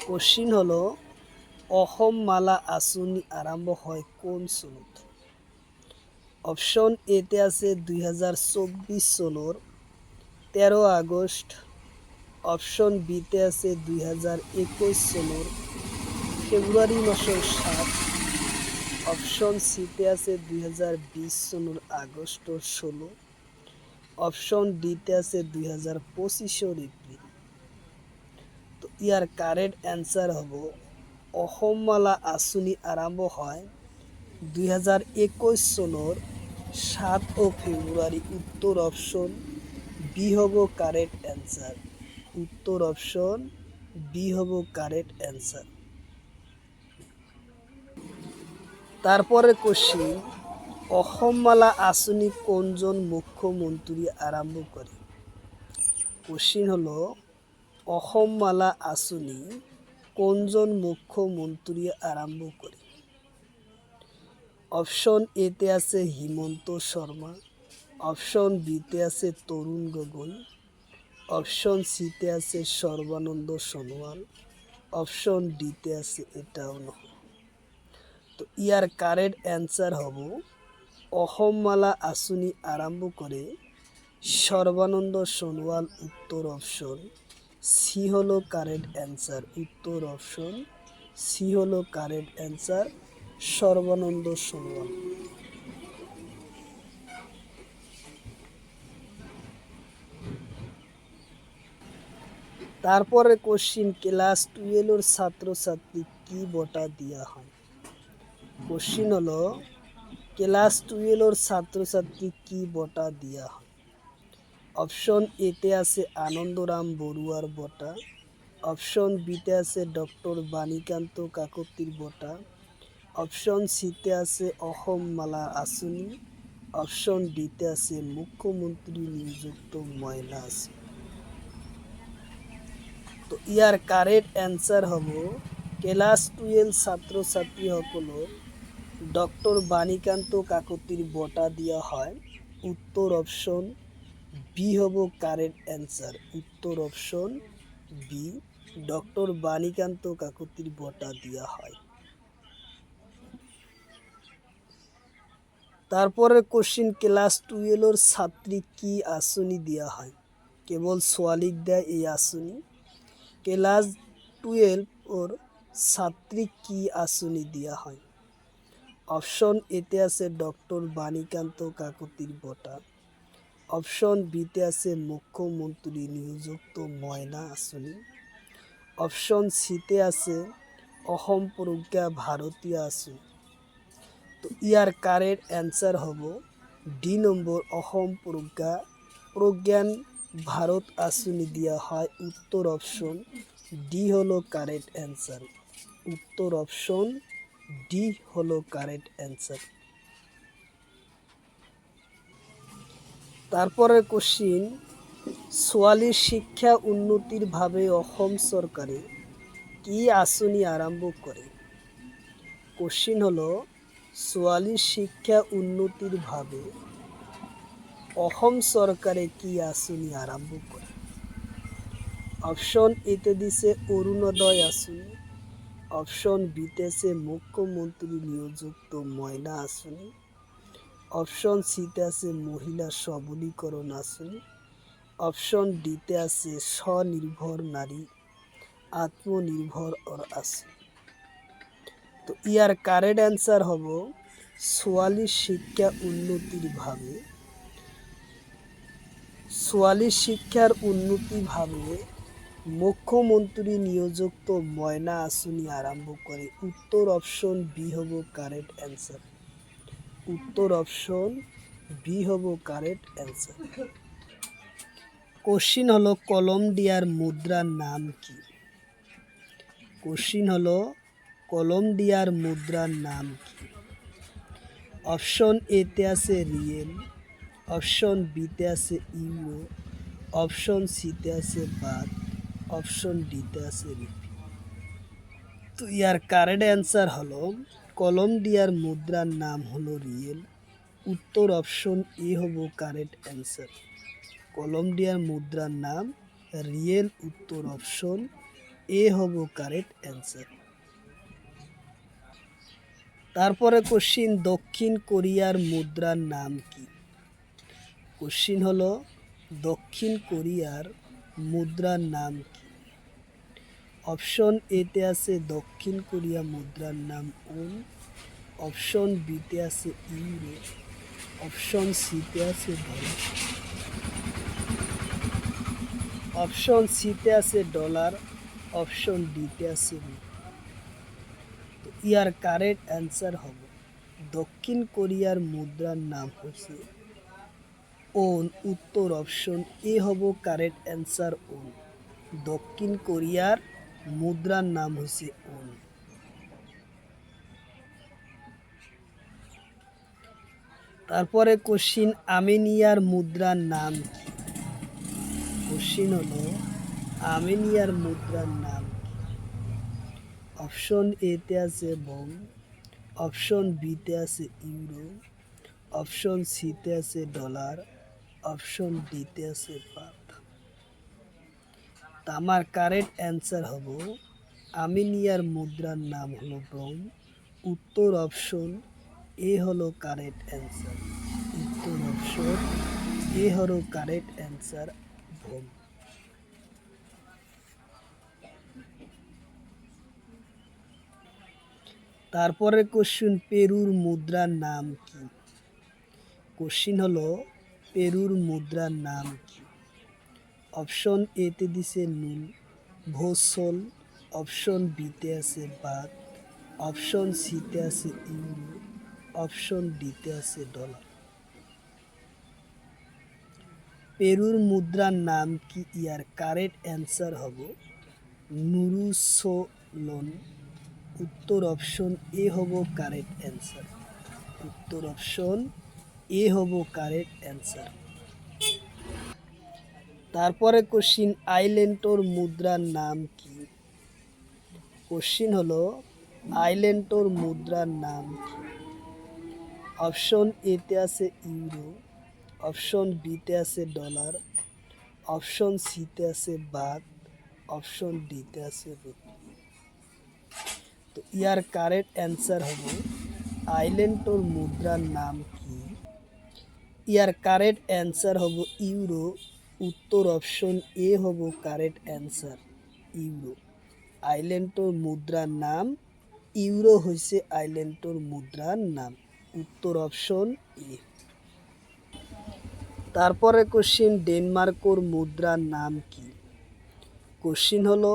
কোশ্চিন হলো অসম মালা আসনি আরম্ভ হয় কোন সনত? অপশন এতে আছে 2024 সনের 13 আগস্ট, অপশন বিতে আছে 2021 সনের ফেব্রুয়ারি মাসের 7, অপশন সিতে আছে 2020 সনের আগস্টর 16, অপশন ডিতে আছে 2025 এপ্রিল। তো ইয়ার কারেক্ট অ্যান্সার হব অসম মালা আসনি আরম্ভ হয় 2021 সনের 7 ফেব্রুয়ারি। উত্তর অপশন বি হব কারেক্ট অ্যান্সার, উত্তর অপশন বি হব কারেক্ট অ্যান্সার। তারপরে কোশ্চিন, অসম মালা আসনি কোনজন মুখ্যমন্ত্রী আরম্ভ করে? কোশ্চিন হলো অসম মালা আসনি কোনজন মুখ্যমন্ত্রী আরম্ভ করে? অপশন এতে আছে হিমন্ত শর্মা, অপশন বিতে আছে তরুণ গগৈ, অপশন সিতে আছে সর্বানন্দ সোনোয়াল, অপশন ডিতে আছে এটাও নয়। তো ইয়ার কারেক্ট অ্যান্সার হব অসম মালা আসনি আরম্ভ করে সর্বানন্দ সোনোয়াল। উত্তর অপশন সি হলো কারেক্ট অ্যান্সার, উত্তর অপশন সি হলো কারেক্ট অ্যান্সার, সর্বানন্দ সোনোয়াল। তারপরে কোশ্চিন, ক্লাস 12 ছাত্রছাত্রী কি বঁটা দেওয়া হয়? কোশ্চিন হলো ক্লাস 12 ছাত্রছাত্রী কি বঁটা দেওয়া হয়? অপশন এতে আছে আনন্দরাম বড়ুয়ার বঁটা, অপশন বিতে আছে ডক্টর বাণীকান্ত কাকতির বঁটা, অপশন সিতে আছে অসম মালা আঁচনি, অপশন ডিতে আছে মুখ্যমন্ত্রী নিযুক্ত ময়না আঁচনি। তো ইয়ার কারেক্ট অ্যান্সার হব ক্লাস 12 ছাত্রছাত্রীসকলক ডক্টর বাণীকান্ত কাকতির বঁটা দিয়া হয়। উত্তর অপশন বি হব কারেক্ট অ্যান্সার। উত্তর অপশন বি, ডক্টর বাণীকান্ত কাকতির বঁটা দিয়া হয়। তারপরে কোশ্চিন, ক্লাস 12 ছাত্রী কি আঁচনি দেওয়া হয়? কেবল সোয়ালিক দেয় এই আঁচনি। ক্লাস 12 ওর ছাত্রী কি আঁচনি দেওয়া হয়? অপশন এতে আছে ডক্টর বাণীকান্ত কাকতির বঁটা, অপশন বিতে আছে মুখ্যমন্ত্রী নিযুক্ত ময়না আঁচনি, অপশন সিতে আছে অসম প্রজ্ঞা ভারতীয় আঁচনি। তো ইয়ার কারেক্ট অ্যান্সার হব ডি নম্বর, অসম প্রজ্ঞান ভারত আঁচনি দেওয়া হয়। উত্তর অপশন ডি হলো কারেক্ট অ্যান্সার। উত্তর অপশন ডি হলো কারেক্ট অ্যান্সার। তারপরে কোশ্চিন, ৪৪ শিক্ষা উন্নতির ভাবে অসম সরকারে কি আঁচনি আরম্ভ করে? কোশ্চিন হলো ৪৪ শিক্ষা উন্নতির ভাবে অসম সরকারে কি আঁচনি আরম্ভ করে? অপশন এতে দিছে অরুণোদয় আঁচনি, অপশন বিতে আছে মুখ্যমন্ত্রী নিযুক্ত ময়না আঁচনি, অপশন সিতে আছে মহিলা সবলীকরণ আঁচনি, অপশন ডিতে আছে স্বনির্ভর নারী আত্মনির্ভর আঁচনি। তো ইয়ার কারেক্ট অ্যান্সার হব ৪৪ শিক্ষা উন্নতির ভাবে, ৪৪ শিক্ষার উন্নতি ভাবে মুখ্যমন্ত্রী নিযুক্ত ময়না আঁচনি আরম্ভ করে। উত্তর অপশন বি হব কারেক্ট অ্যান্সার। উত্তর অপশন বি হব কারেক্ট অ্যান্সার। কোশ্চিন হলো কলম্বিয়ার মুদ্রার নাম কি? কোশ্চিন হলো কলম্বিয়ার মুদ্রার নাম কি? অপশন এতে আছে রিয়েল, অপশন বিতে আছে ইউরো, অপশন সিতে আছে বাত, অপশন ডিতে আছে রুপি। তো ইয়ার কারেক্ট অ্যান্সার হলো কলম্বিয়ার মুদ্রার নাম হলো রিয়েল। উত্তর অপশন এ হব কারেক্ট অ্যান্সার। কলম্বিয়ার মুদ্রার নাম রিয়েল। উত্তর অপশন এ হব কারেক্ট অ্যান্সার। তারপরে কোশ্চিন, দক্ষিণ কোরিয়ার মুদ্রার নাম কি? কোশ্চিন হলো দক্ষিণ কোরিয়ার মুদ্রার নাম কি? অপশন এতে আছে দক্ষিণ কোরিয়া মুদ্রার নাম ওন, অপশন বিতে আছে ইউরো, অপশন সিতে আছে ডলার, অপশন সিতে আছে ডলার, অপশন ডিতে আছে রুপি। তো ইয়ার কারেক্ট অ্যান্সার হবে দক্ষিণ কোরিয়ার মুদ্রার নাম হচ্ছে ওন। উত্তর অপশন এ হব কারেক্ট অ্যান্সার ওন। দক্ষিণ কোরিয়ার মুদ্রার নাম হচ্ছে ওন। তারপরে কোশ্চিন, আর্মেনিয়ার মুদ্রার নাম কি? কোশ্চিন হলো আর্মেনিয়ার মুদ্রার নাম কি? অপশন এতে আছে বন, অপশন বিতে আছে ইউরো, অপশন সিতে আছে ডলার, অপশন ডিতে আছে বাত। তা আমার কারেক্ট অ্যান্সার হব আর্মেনিয়ার মুদ্রার নাম হলো ব্রোন। উত্তর অপশন এ হলো কারেক্ট অ্যান্সার। উত্তর অপশন এ হলো কারেক্ট অ্যান্সার, ভোম। তারপরে কোশ্চিন, পেরুর মুদ্রার নাম কি? কোশ্চিন হলো পেরুর মুদ্রার নাম কি? অপশন এতে দিছে নুল ভোসল, অপশন বিতে আছে বাত, অপশন সিতে আছে ইউরো, অপশন ডিতে আছে ডলার। পেরুর মুদ্রার নাম কি? ইয়ার কারেক্ট অ্যান্সার হবে নুরুসোলন। উত্তর অপশন এ হব কারেক্ট অ্যান্সার। উত্তর অপশন এ হব কারেক্ট অ্যান্সার। তারপরে কোশ্চিন আইল্যান্ডটোর মুদ্রার নাম কি? কোশ্চিন হলো আইল্যান্ডটোর মুদ্রার নাম কি? অপশন এতে আছে ইউরো, অপশন বিতে আছে ডলার, অপশন সিতে আছে বাত, অপশন ডিতে আছে রুপি। তো ইয়ার কারেক্ট অ্যান্সার হবে আইল্যান্ডটোর মুদ্রার নাম কি? ইয়ার কারেক্ট অ্যান্সার হব ইউরো। উত্তর অপশন এ হব কারেক্ট অ্যান্সার ইউরো। আইল্যান্ডটোর মুদ্রার নাম ইউরো হয়েছে আইল্যান্ডটোর মুদ্রার নাম। উত্তর অপশন এ। তারপরে কোশ্চিন ডেনমার্কর মুদ্রার নাম কি? কোশ্চিন হলো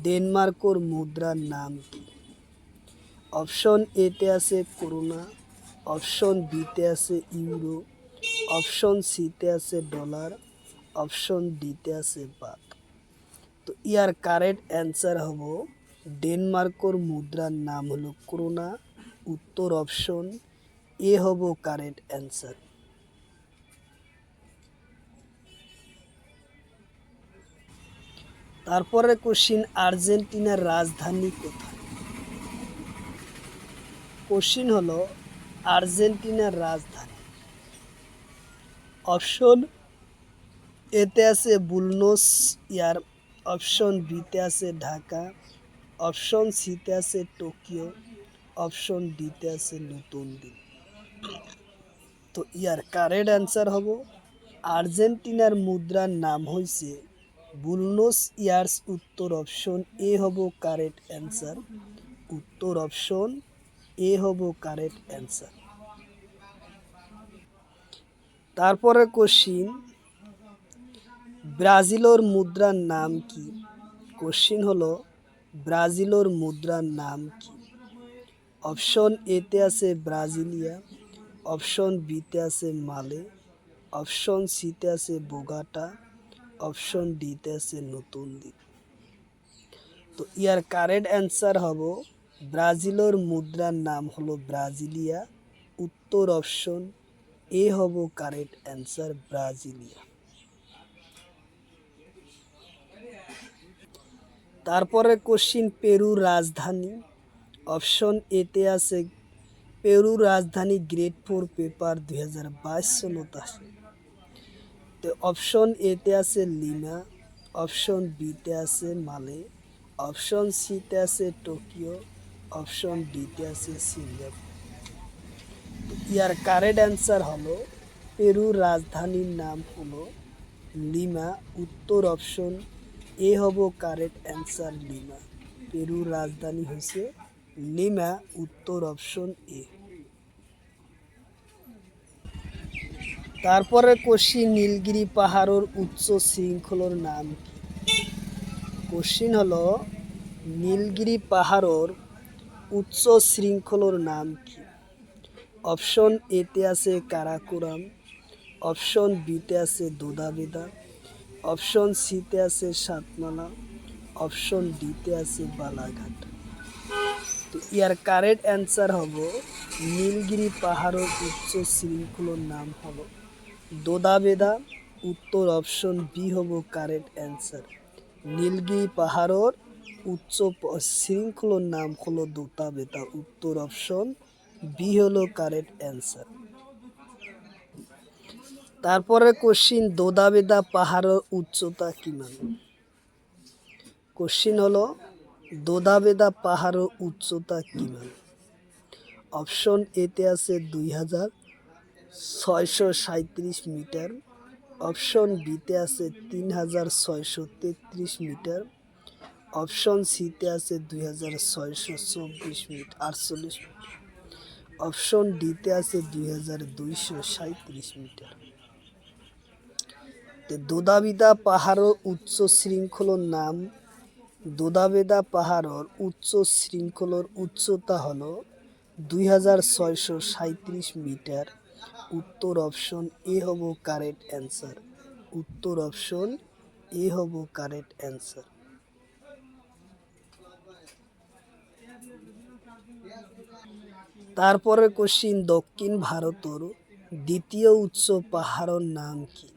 ডেনমার্কর মুদ্রার নাম কি? অপশন এতে আছে করোনা, অপশন বিতে আছে ইউরো, অপশন সিতে আছে ডলার, অপশন ডিতে আছে বাত। তো ইয়ার কারেক্ট অ্যান্সার হব ডেনমার্কর মুদ্রার নাম হলো করোনা। উত্তর অপশন এ হব কারেক্ট অ্যান্সার। তারপরে কোশ্চিন আর্জেন্টিনার রাজধানী কোথায়? কোশ্চিন হলো আর্জেন্টিনার রাজধানী। অপশন এতে আছে বুলনোস এয়ার, অপশন বিতে আছে ঢাকা, অপশন সিতে আছে টোকিও, অপশন ডিতে আছে নতুন দিল্লি। তো ইয়ার কারেক্ট অ্যান্সার হব আর্জেন্টিনার মুদ্রার নাম হয়েছে বুলনোস ইয়ার্স। উত্তর অপশন এ হব কারেক্ট অ্যান্সার। উত্তর অপশন এ হব কারেক্ট অ্যান্সার। তারপরে কোশ্চিন ব্রাজিলের মুদ্রার নাম কি? কোশ্চিন হলো ব্রাজিলের মুদ্রার নাম কি? অপশন এতে আছে ব্রাজিলিয়া, অপশন বিতে আছে মালে, অপশন সিতে আছে বোগাটা, অপশন ডিতে আছে নতুন দ্বীপ। তো ইয়ার কারেক্ট অ্যান্সার হব ব্রাজিলের মুদ্রার নাম হলো ব্রাজিলিয়া। উত্তর অপশন এ হব কারেক্ট অ্যান্সার ব্রাজিলিয়া। তারপরে কোশ্চিন পেরুর রাজধানী। অপশন এতে আছে পেরুর রাজধানী গ্রেড 4 পেপার 2022 সনত আসে। তো অপশন এতে আছে লিমা, অপশন বিতে আছে মালে, অপশন সিতে আছে টোকিও, অপশন ডিতে আছে সিঙ্গাপুর। ইয়ার কারেক্ট অ্যান্সার হলো পেরুর রাজধানীর নাম হলো লিমা। উত্তর অপশন এ হব কারেক্ট অ্যান্সার লিমা। পেরুর রাজধানী হয়েছে লিমা। উত্তর অপশন এ। তারপরে কোশ্চিন নীলগিরি পাহাড়ের উচ্চ শৃঙ্খলার নাম কি? কোশ্চিন হলো নীলগিরি পাহাড়ের উচ্চ শৃঙ্খলার নাম কি? অপশন এতে আছে কারাকোরাম, অপশন বিতে আছে দোদাবেদা, অপশন সিতে আছে সাতমালা, অপশন ডিতে আছে বালাঘাট। তো ইয়ার কারেক্ট অ্যান্সার হব নীলগিরি পাহাড়ের উচ্চ শৃঙ্খলার নাম হলো দোদাবেদা। উত্তর অপশন বি হব কারেক্ট অ্যান্সার। নীলগিরি পাহাড়ের উচ্চ শৃঙ্খলার নাম হলো দোদাবেদা। উত্তর অপশন বি হলো কারেক্ট অ্যান্সার। তারপরে কোশ্চিন দোদাবেদা পাহাড়ের উচ্চতা কিমান? কোশ্চিন হলো দোদাবেদা পাহাড়ের উচ্চতা কিমান? অপশন এতে আছে 2637 মিটার, অপশন বিতে আছে 3633 মিটার, অপশন সিতে আছে 2624 মিটার 48 মিটার, অপশন ডিতে আছে 2237 মিটার। দোদাবেদা পাহাড়ের উচ্চ শৃঙ্খলার নাম দোদাবেদা পাহাড়ের উচ্চ শৃঙ্খলার উচ্চতা হলো 2637 মিটার। উত্তর অপশন এ হব কারেক্ট অ্যান্সার। উত্তর অপশন এ হব কারেক্ট অ্যান্সার। তারপরে কোশ্চিন, দক্ষিণ ভারতের দ্বিতীয় উচ্চ পাহাড়ের নাম কি?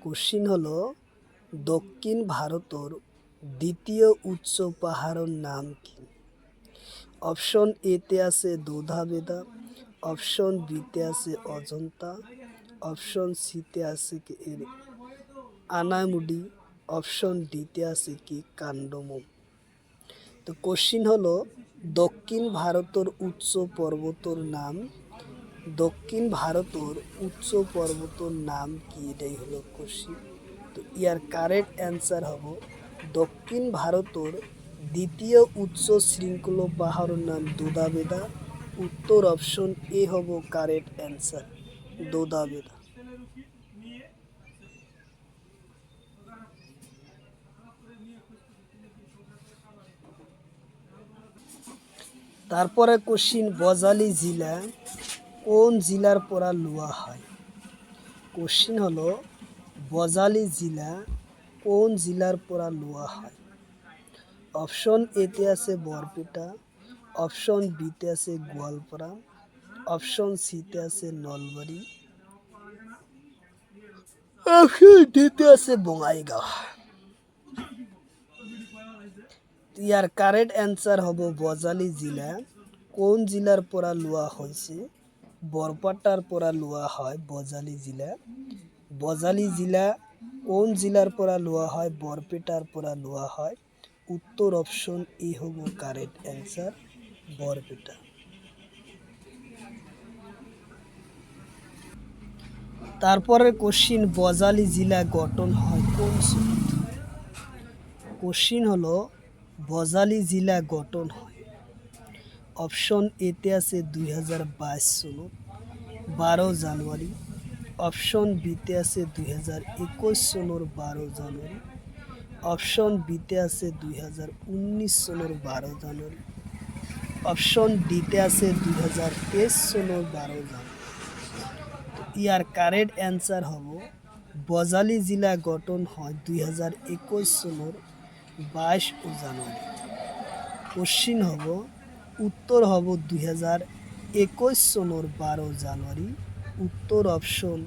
কোশ্চিন হলো দক্ষিণ ভারতের দ্বিতীয় উচ্চ পাহাড়ের নাম কি? অপশন এতে আছে দোধাবেদা, অপশন বিতে আছে অজন্তা, অপশন সিতে আছে কি আনামুডি, অপশন ডিতে আছে কি কান্ডমোম। তো কোশ্চিন হলো দক্ষিণ ভারতের উচ্চ পর্বতের নাম, দক্ষিণ ভারতের উচ্চ পর্বতের নাম কি, এটাই হলো কোশ্চিন। তো ইয়ার কারেক্ট অ্যান্সার হব দক্ষিণ ভারতের দ্বিতীয় উচ্চ শৃঙ্খল পাহাড়ের নাম দোদাবেদা। উত্তর অপশন এ হব কারেক্ট অ্যান্সার, দোদাবেদা। তারপরে কোশ্চিন, বজালি জেলা কোন জেলার পরা লওয়া হয়? কোশ্চিন হলো বজালি জেলা কোন জেলার পরা লওয়া হয়? অপশন এতে আছে বরপেটা, অপশন বিতে আছে গোয়ালপাড়া, অপশন সিতে আছে নলবাড়ি, অপশন ডিতে আছে বঙাইগাঁও। ইয়ার কারেক্ট অ্যান্সার হব বজালি জেলা কোন জেলার পরা লওয়া হয়েছে? বরপাটার পরা লওয়া হয় বজালি জেলা। বজালি জেলা কোন জেলার পরা লওয়া হয়? বরপেটার পরা লওয়া হয়। উত্তর অপশন এ হব কারেক্ট অ্যান্সার, বরপেটা। তারপরে কোশ্চিন, বজালি জেলা গঠন হয় কোন সনত? কোশ্চিন হলো বজালি জেলা গঠন হয়, অপশন এতে আছে 2022 সনত 12 জানুয়ারি, অপশন বিতে আছে 2021 সনের 12 জানুয়ারি, অপশন বিতে আছে 2019 সনের 12 জানুয়ারি, অপশন ডিতে আছে 2023 সনের 12 জানুয়ারি। ইয়ার কারেক্ট অ্যান্সার হব বজালি জেলা গঠন হয় 2021 সনের 22 জানুয়ারি। কোশ্চিন হব উত্তর হব 2021 সনের 12 জানুয়ারি। উত্তর অপশন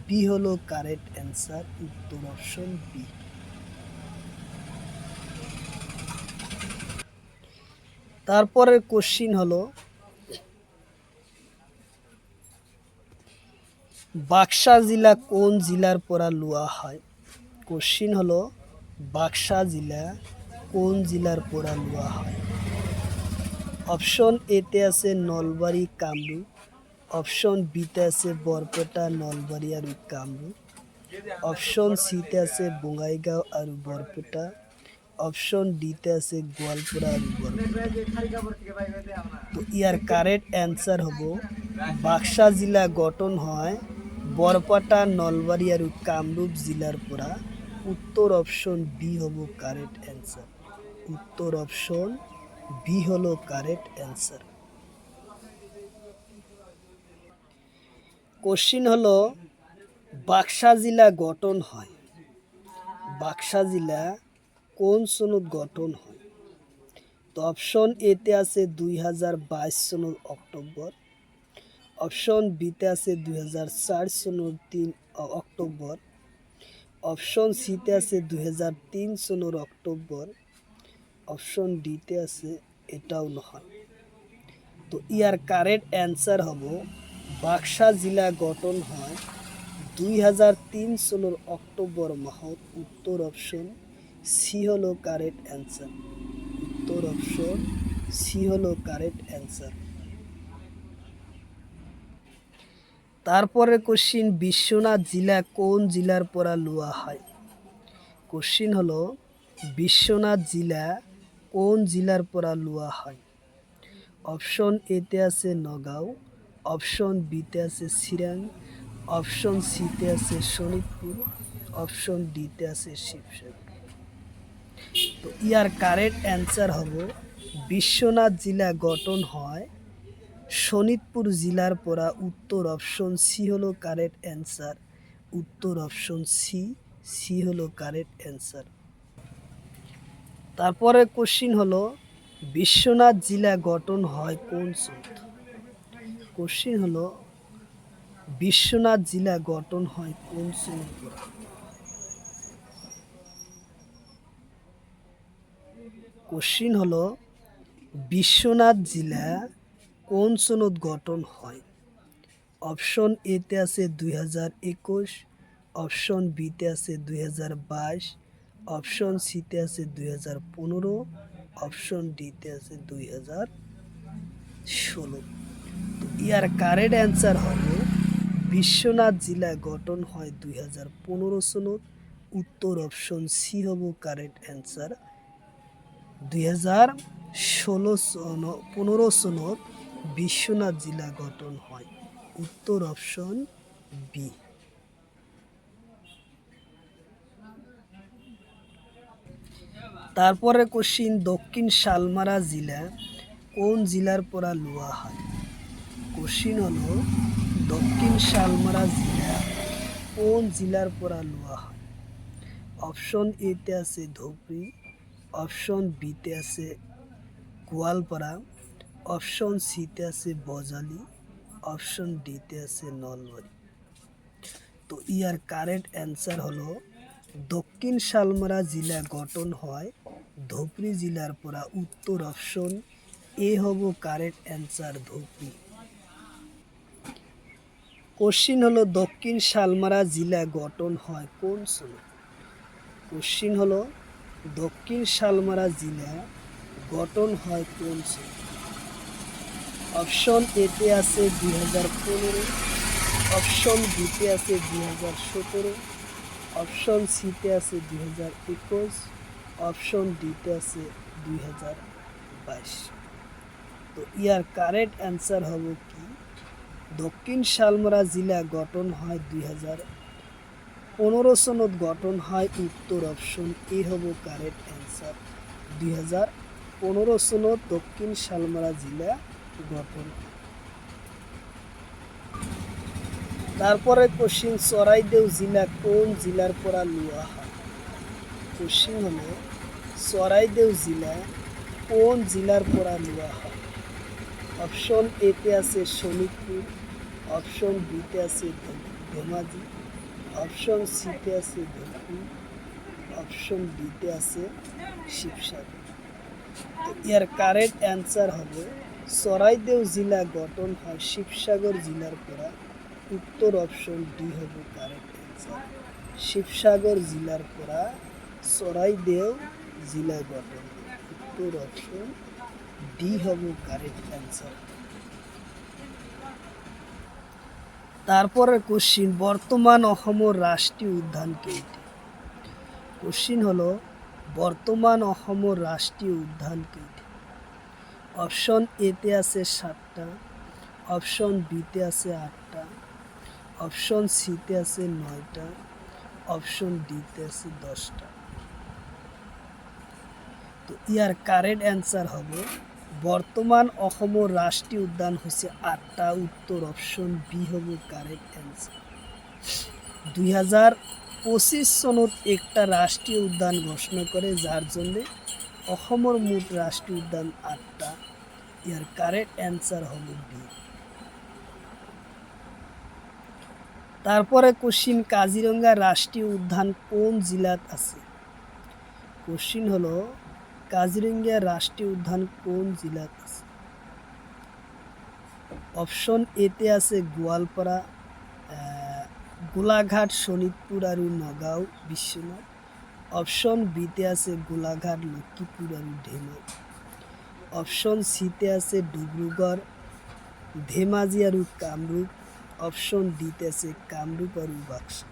বি হলো কারেক্ট অ্যান্সার, উত্তর অপশন বি। তারপরের কোশ্চিন হলো বাক্সা জেলা কোন জেলার পরা লওয়া হয়? কোশ্চিন হলো বাক্সা জেলা কোন জেলার পরা লওয়া হয়? অপশন এতে আছে নলবাড়ি কামরূপ, অপশন বিতে আছে বরপেটা নলবাড়ি আর কামরূপ, অপশন সিতে আছে বঙাইগাঁও আর বরপেটা, অপশন ডিতে আছে গোয়ালপাড়া আর বরপেটা। তো ইয়ার কারেক্ট অ্যান্সার হব বাক্সা জেলা গঠন হয় বরপেটা নলবাড়ি আর কামরূপ জেলার পরা। উত্তর অপশন বি হব কারেক্ট অ্যান্সার, উত্তর অপশন বি হলো কারেক্ট অ্যান্সার। কোশ্চিন হলো বাক্সা জেলা গঠন হয়, বাক্সা জেলা কোন সনত গঠন হয়? তো অপশন এতে আছে 2022 সনের অক্টোবর, অপশন বিতে আছে 2004 সনের 3 অক্টোবর, অপশন সিতে আছে 2003 সনের অক্টোবর, অপশন ডিতে আছে এটাও নয়। তো ইয়ার কারেক্ট অ্যান্সার হব বাক্সা জেলা গঠন হয় 2003 সনের অক্টোবর মাহত। উত্তর অপশন সি হলো কারেক্ট অ্যান্সার, উত্তর অপশন সি হলো কারেক্ট অ্যান্সার। তারপরে কোশ্চিন, বিশ্বনাথ জেলা কোন জেলার পরা লওয়া হয়? কোশ্চিন হলো বিশ্বনাথ জেলা কোন জেলার পরা লওয়া হয়? অপশন এতে আছে নগাঁও, অপশন বিতে আছে চিরাং, অপশন সিতে আছে শোনিতপুর, অপশন ডিতে আছে শিবসাগর। তো ইয়ার কারেক্ট অ্যান্সার হব বিশ্বনাথ জেলা গঠন হয় শোনিতপুর জেলার পরা। উত্তর অপশন সি হলো কারেক্ট অ্যান্সার, উত্তর অপশন সি। সি হলো কারেক্ট অ্যান্সার। তারপরে কোশ্চিন হলো বিশ্বনাথ জেলা গঠন হয় কোন সনত? কোশ্চিন হলো বিশ্বনাথ জেলা গঠন হয় কোন সনত? কোশ্চিন হলো বিশ্বনাথ জেলা কোন সনত গঠন হয়? অপশন এতে আছে 2021, অপশন বিতে আছে 2022, অপশন সিতে আছে 2015, অপশন ডিতে আছে 2016। তো ইয়ার কারেক্ট অ্যান্সার হবে বিশ্বনাথ জেলা গঠন হয় 2015 সনত। উত্তর অপশন সি হব কারেক্ট অ্যান্সার। 2015 সনত বিশ্বনাথ জেলা গঠন হয়। উত্তর অপশন বি। তারপরে কোশ্চিন দক্ষিণ শালমারা জেলা কোন জেলার পরা লওয়া হয়? কোশ্চিন হলো দক্ষিণ শালমারা জেলা কোন জেলার পরা লওয়া হয়? অপশন এতে আছে ধুবড়ী, অপশন বিতে আছে গোয়ালপাড়া, অপশন সিতে আছে বজালি, অপশন ডিতে আছে নলবাড়ি। তো ইয়ার কারেক্ট অ্যান্সার হলো দক্ষিণ শালমারা জেলা গঠন হয় ধুবড়ী জেলার পরা। উত্তর অপশন এ হব কারেক্ট অ্যান্সার ধুবড়ী। কোশ্চিন হলো দক্ষিণ শালমারা জেলা গঠন হয় কোন সনত? কোশ্চিন হলো দক্ষিণ শালমারা জেলা গঠন হয় কোন সনত? অপশন এতে আছে 2015, অপশন বিতে আছে 2017, অপশন সিতে আছে 2021, অপশন ডিতে আছে 2022। তো ইয়ার কারেক্ট অ্যান্সার হবে কি দক্ষিণ শালমারা জেলা গঠন হয় 2015 সনত গঠন হয়। উত্তর অপশন এ হব কারেক্ট অ্যান্সার। 2015 সনত দক্ষিণ শালমারা জেলা গঠন। তারপরে কোশ্চিন চরাইদেও জেলা কোন জেলার পরা লওয়া হয়? কোশ্চিন হলো চরাইদেও জেলা কোন জেলার পরা লওয়া হয়? অপশন এতে আছে শোনিতপুর, অপশন বিতে আছে ধেমাজি, অপশন সিতে আছে ধুবড়ী, অপশন ডিতে আছে শিবসাগর। তো এর কারেক্ট অ্যান্সার হবে চরাইদেও জেলা গঠন হয় শিবসাগর জেলার পরা। উত্তর অপশন ডি হবে কারেক্ট অ্যান্সার। শিবসাগর জেলার পরা চরাইদেও জেলা গঠন। উত্তর অপশন ডি হবে কারেক্ট অ্যান্সার। তারপরে কোশ্চিন বর্তমান অসমৰ রাষ্ট্রীয় উদ্যান কেইটি? কোশ্চিন হলো বর্তমান অসমৰ রাষ্ট্রীয় উদ্যান কেইটি? অপশন এতে আছে 7টা, অপশন বিতে আছে 8টা, অপশন সিতে আছে 9টা, অপশন ডিতে আছে 10টা। তো ইয়ার কারেক্ট অ্যান্সার হবে বর্তমান অসমৰ রাষ্ট্রীয় উদ্যান হচ্ছে 8টা। উত্তর অপশন বি হবে কারেক্ট অ্যান্সার। 2025 সনত একটা রাষ্ট্রীয় উদ্যান ঘোষণা করে যার জন্য অসমৰ মোট রাষ্ট্রীয় উদ্যান 8টা। ইয়ার কারেক্ট অ্যান্সার হবে বি। তারপরে কোশ্চিন কাজিরঙ্গা রাষ্ট্রীয় উদ্যান কোন জেলাত আছে? কোশ্চিন হলো কাজিরঙ্গা রাষ্ট্রীয় উদ্যান কোন জেলাত আছে? অপশন এতে আছে গোৱালপাৰা, গোলাঘাট, শোণিতপুর আর নগাঁও, বিশ্বনাথ। অপশন বিতে আছে গোলাঘাট, লক্ষীপুর আর ধেমাজি। অপশন সিতে আছে ডিব্ৰুগড়, ধেমাজি আর কামরূপ। অপশন ডিতে আছে কামরূপ আর বাক্সা।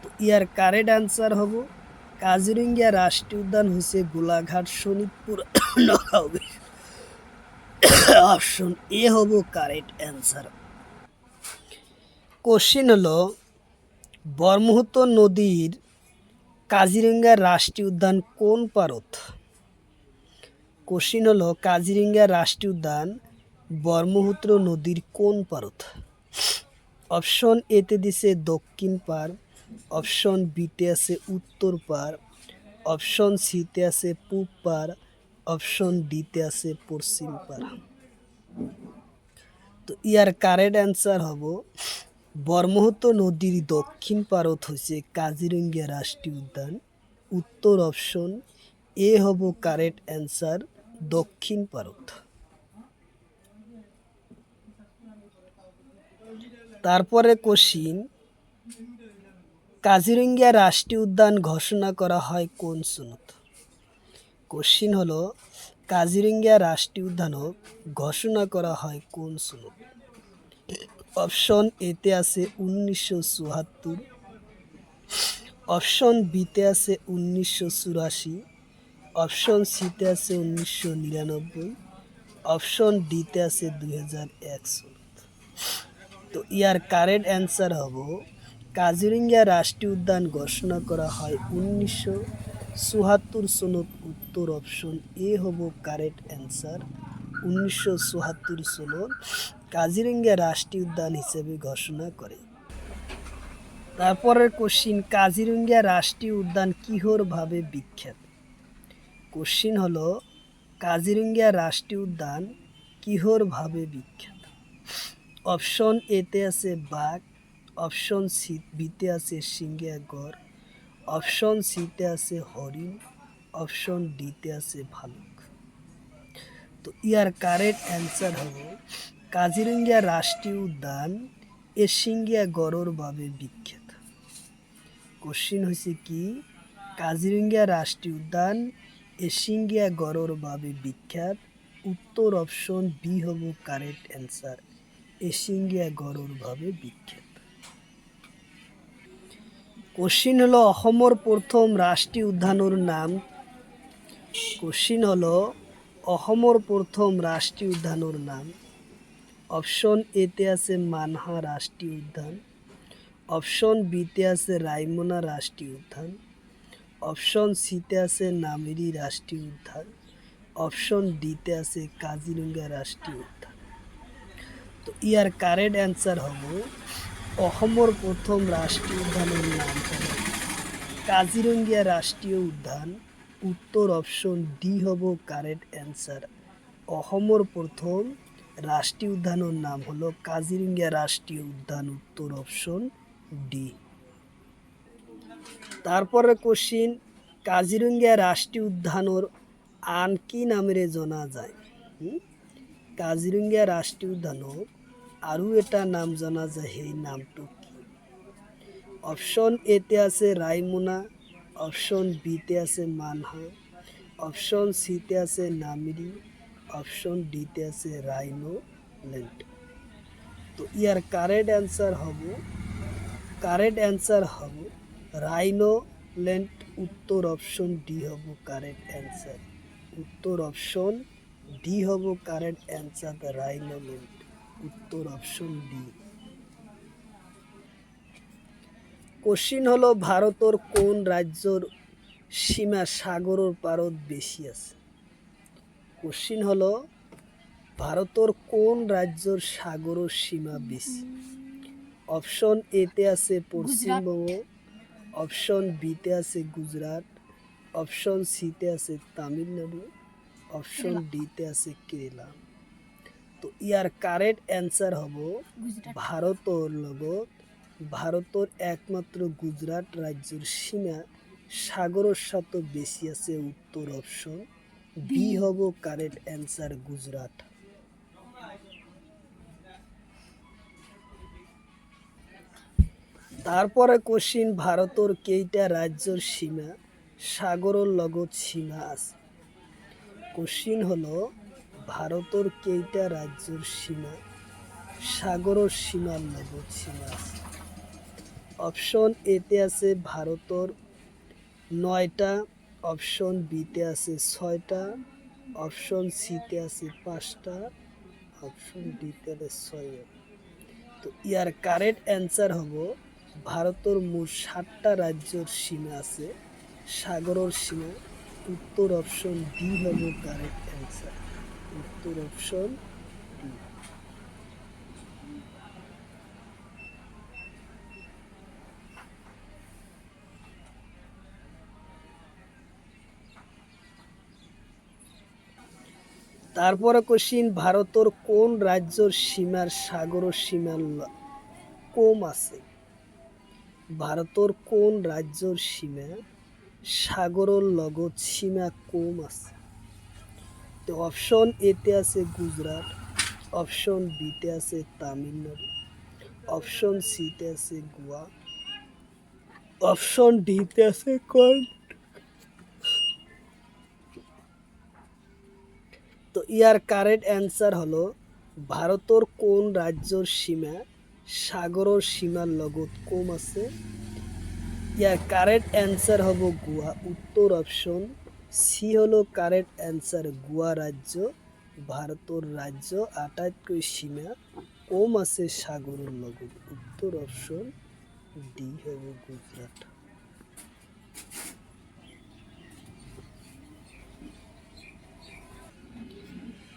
তো ইয়ার কারেক্ট আনসার হব কাজিরঙ্গা রাষ্ট্রীয় উদ্যান হচ্ছে গোলাঘাট, শোণিতপুর, নগাঁও। অপশন এ হব কারেক্ট অ্যান্সার। কোশ্চিন হলো ব্রহ্মপুত্র নদীর কাজিরঙ্গা রাষ্ট্রীয় উদ্যান কোন পারত? কোশ্চিন হলো কাজিরঙ্গা রাষ্ট্রীয় উদ্যান ব্রহ্মপুত্র নদীর কোন পারত? অপশন এতে দিছে দক্ষিণ পার, অপশন বিতে আছে উত্তর পার, অপশন সিতে আছে পূব পার, অপশন ডিতে আছে পশ্চিম পার। তো ইয়ার কারেক্ট অ্যান্সার হব ব্রহ্মপুত্র নদীর দক্ষিণ পারত হচ্ছে কাজিরঙ্গা রাষ্ট্রীয় উদ্যান। উত্তর অপশন এ হব কারেক্ট অ্যান্সার, দক্ষিণ পারত। তারপরে কোশ্চিন, কাজিরঙ্গা রাষ্ট্রীয় উদ্যান ঘোষণা করা হয় কোন সনত? কোশ্চিন হলো কাজিরঙ্গা রাষ্ট্রীয় উদ্যান ঘোষণা করা হয় কোন সনত? অপশন এতে আছে 1974, অপশন বিতে আছে 1984, অপশন সিতে আছে 1999, অপশন ডিতে আছে 2001 সাল। তো ইয়ার কারেক্ট অ্যান্সার হব কাজিরঙ্গা রাষ্ট্রীয় উদ্যান ঘোষণা করা হয় 1974 সনত। উত্তর অপশন এ হব কারেক্ট অ্যান্সার, 1974 সনত কাজিরঙ্গা রাষ্ট্রীয় উদ্যান হিসেবে ঘোষণা করে। তারপরের কোশ্চিন, কাজিরঙ্গা রাষ্ট্রীয় উদ্যান কিহর ভাবে বিখ্যাত? কোশ্চিন হলো কাজিরঙ্গা রাষ্ট্রীয় উদ্যান কিহর ভাবে বিখ্যাত? অপশন এতে আছে বাঘ, অপশন সি বিতে আছে সিংহে গড়, অপশন সিতে আছে হরিণ, অপশন ডিতে আছে ভালুক। তো ইয়ার কারেক্ট অ্যান্সার হলো কাজিরঙ্গা রাষ্ট্রীয় উদ্যান এশিঙ্গিয়া গড়র ভাবে বিখ্যাত। কোশ্চিন হয়েছে কি, কাজিরঙ্গা রাষ্ট্রীয় উদ্যান এশিঙ্গিয়া গড়র ভাবে বিখ্যাত। উত্তর অপশন বি হব কারেক্ট অ্যান্সার, এশিঙ্গিয়া গড়র ভাবে বিখ্যাত। কোশ্চিন হলো অসমৰ প্রথম রাষ্ট্রীয় উদ্যানৰ নাম। কোশ্চিন হলো অসমৰ প্রথম রাষ্ট্রীয় উদ্যানৰ নাম। অপশন এতে আছে মানহা রাষ্ট্রীয় উদ্যান, অপশন বিতে আছে রায়মনা রাষ্ট্রীয় উদ্যান, অপশন সিতে আছে নামেরি রাষ্ট্রীয় উদ্যান, অপশন ডিতে আছে কাজিরঙ্গা রাষ্ট্রীয় উদ্যান। তো ইয়ার কারেক্ট অ্যান্সার হব অসমৰ প্রথম রাষ্ট্রীয় উদ্যানের নাম হল কাজিরঙ্গা রাষ্ট্রীয় উদ্যান। উত্তর অপশন ডি হব কারেক্ট অ্যান্সার, অসমৰ প্রথম রাষ্ট্রীয় উদ্যানের নাম হলো কাজিরঙ্গা রাষ্ট্রীয় উদ্যান। উত্তর অপশন ডি। তারপরে কোশ্চিন, কাজিরঙ্গা রাষ্ট্রীয় উদ্যানৰ আন কি নামেৰে জনা যায়? কাজিরঙ্গা রাষ্ট্রীয় উদ্যানক আৰু এটা নাম জনা যায়, সেই নামটো কি? অপশন এতে আছে রায়মনা, অপশন বিতে আছে মানহা, অপশন সিতে আছে নামেরি, অপশন ডিতে আছে রাইনো ল্যান্ড। তো ইয়ার কারেক্ট অ্যান্সার হব রাইনো ল্যান্ড। উত্তর অপশন ডি হব কারেক্ট অ্যান্সার, উত্তর অপশন ডি হব কারেক্ট অ্যান্সার, রাইনো ল্যান্ড। উত্তর অপশন ডি। কোশ্চিন হলো ভারতের কোন রাজ্যর সীমা সাগরের পারত বেশি আছে? কোশ্চিন হলো ভারতের কোন রাজ্যর সাগরের সীমা বেশি? অপশন এতে আছে পশ্চিমবঙ্গ, অপশন বিতে আছে গুজরাট, অপশন সিতে আছে তামিলনাড়ু, অপশন ডিতে আছে কেরালা। তো ইয়ার কারেক্ট অ্যান্সার হব ভারতের একমাত্র গুজরাট রাজ্যের সীমা সাগরের সাথে বেশি আছে। উত্তর অপশন বি হব কারেক্ট অ্যান্সার, গুজরাট। তারপরে কোশ্চিন, ভারতের কেইটা রাজ্যের সীমা সাগরের লগত সীমা আছে? কোশ্চিন হলো ভারতের কেইটা রাজ্যের সীমা সাগরের সীমার লগত সীমা আছে? অপশন এতে আছে ভারতের 9টা, অপশন বিতে আছে 6টা, অপশন সিতে আছে 5টা, অপশন ডিতে আছে 6টা। তো ইয়ার কারেক্ট অ্যান্সার হব ভারতের মোট 7টা রাজ্যের সীমা আছে সাগরের সীমা। উত্তর অপশন ডি হব কারেক্ট অ্যান্সার, উত্তর অপশন ডি। তারপরে কোশ্চিন, ভারতের কোন রাজ্যের সীমার সাগর সীমা কম আছে? ভারতের কোন রাজ্যের সীমা সাগরের লগত সীমা কম আছে? তো অপশন এতে আছে গুজরাট, অপশন বিতে আছে তামিলনাড়ু, অপশন সিতে আছে গোয়া, অপশন ডিতে আছে তো ইয়ার কারেক্ট অ্যান্সার হলো ভারতের কোন রাজ্যের সীমা সাগরের সীমার লগত কম আছে? ইয়ার কারেক্ট অ্যান্সার হবো গোয়া, উত্তর অপশন সি হলো কারেক্ট অ্যান্সার। গোয়া রাজ্য ভারতের রাজ্য, আটাইতকৈ সীমা কম আছে সাগরের লগত। উত্তর অপশন ডি হবে গুজরাট।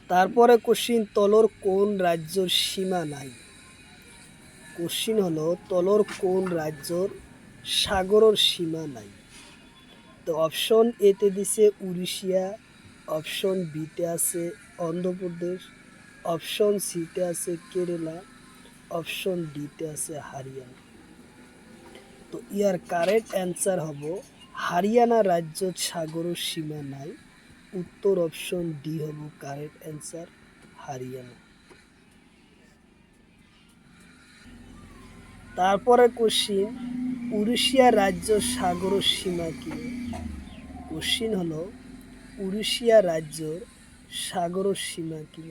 তারপরে কোশ্চিন, তলর কোন রাজ্যের সীমা নাই? কোশ্চিন হলো তলর কোন রাজ্যের সাগরের সীমা নাই? তো অপশন এতে দিছে উড়িষ্যা, অপশন বিতে আছে অন্ধ্রপ্রদেশ, অপশন সিতে আছে কেরালা, অপশন ডিতে আছে হরিয়ানা। তো ইয়ার কারেক্ট অ্যান্সার হব হরিয়ানা রাজ্যত সাগরের সীমা নাই। উত্তর অপশন ডি হব কারেক্ট অ্যান্সার, হরিয়ানা। তারপরে কোশ্চিন, উড়িষ্যা রাজ্য সাগরের সীমা কি? কোশ্চিন হলো উড়িষ্যা রাজ্যর সাগরের সীমা কি?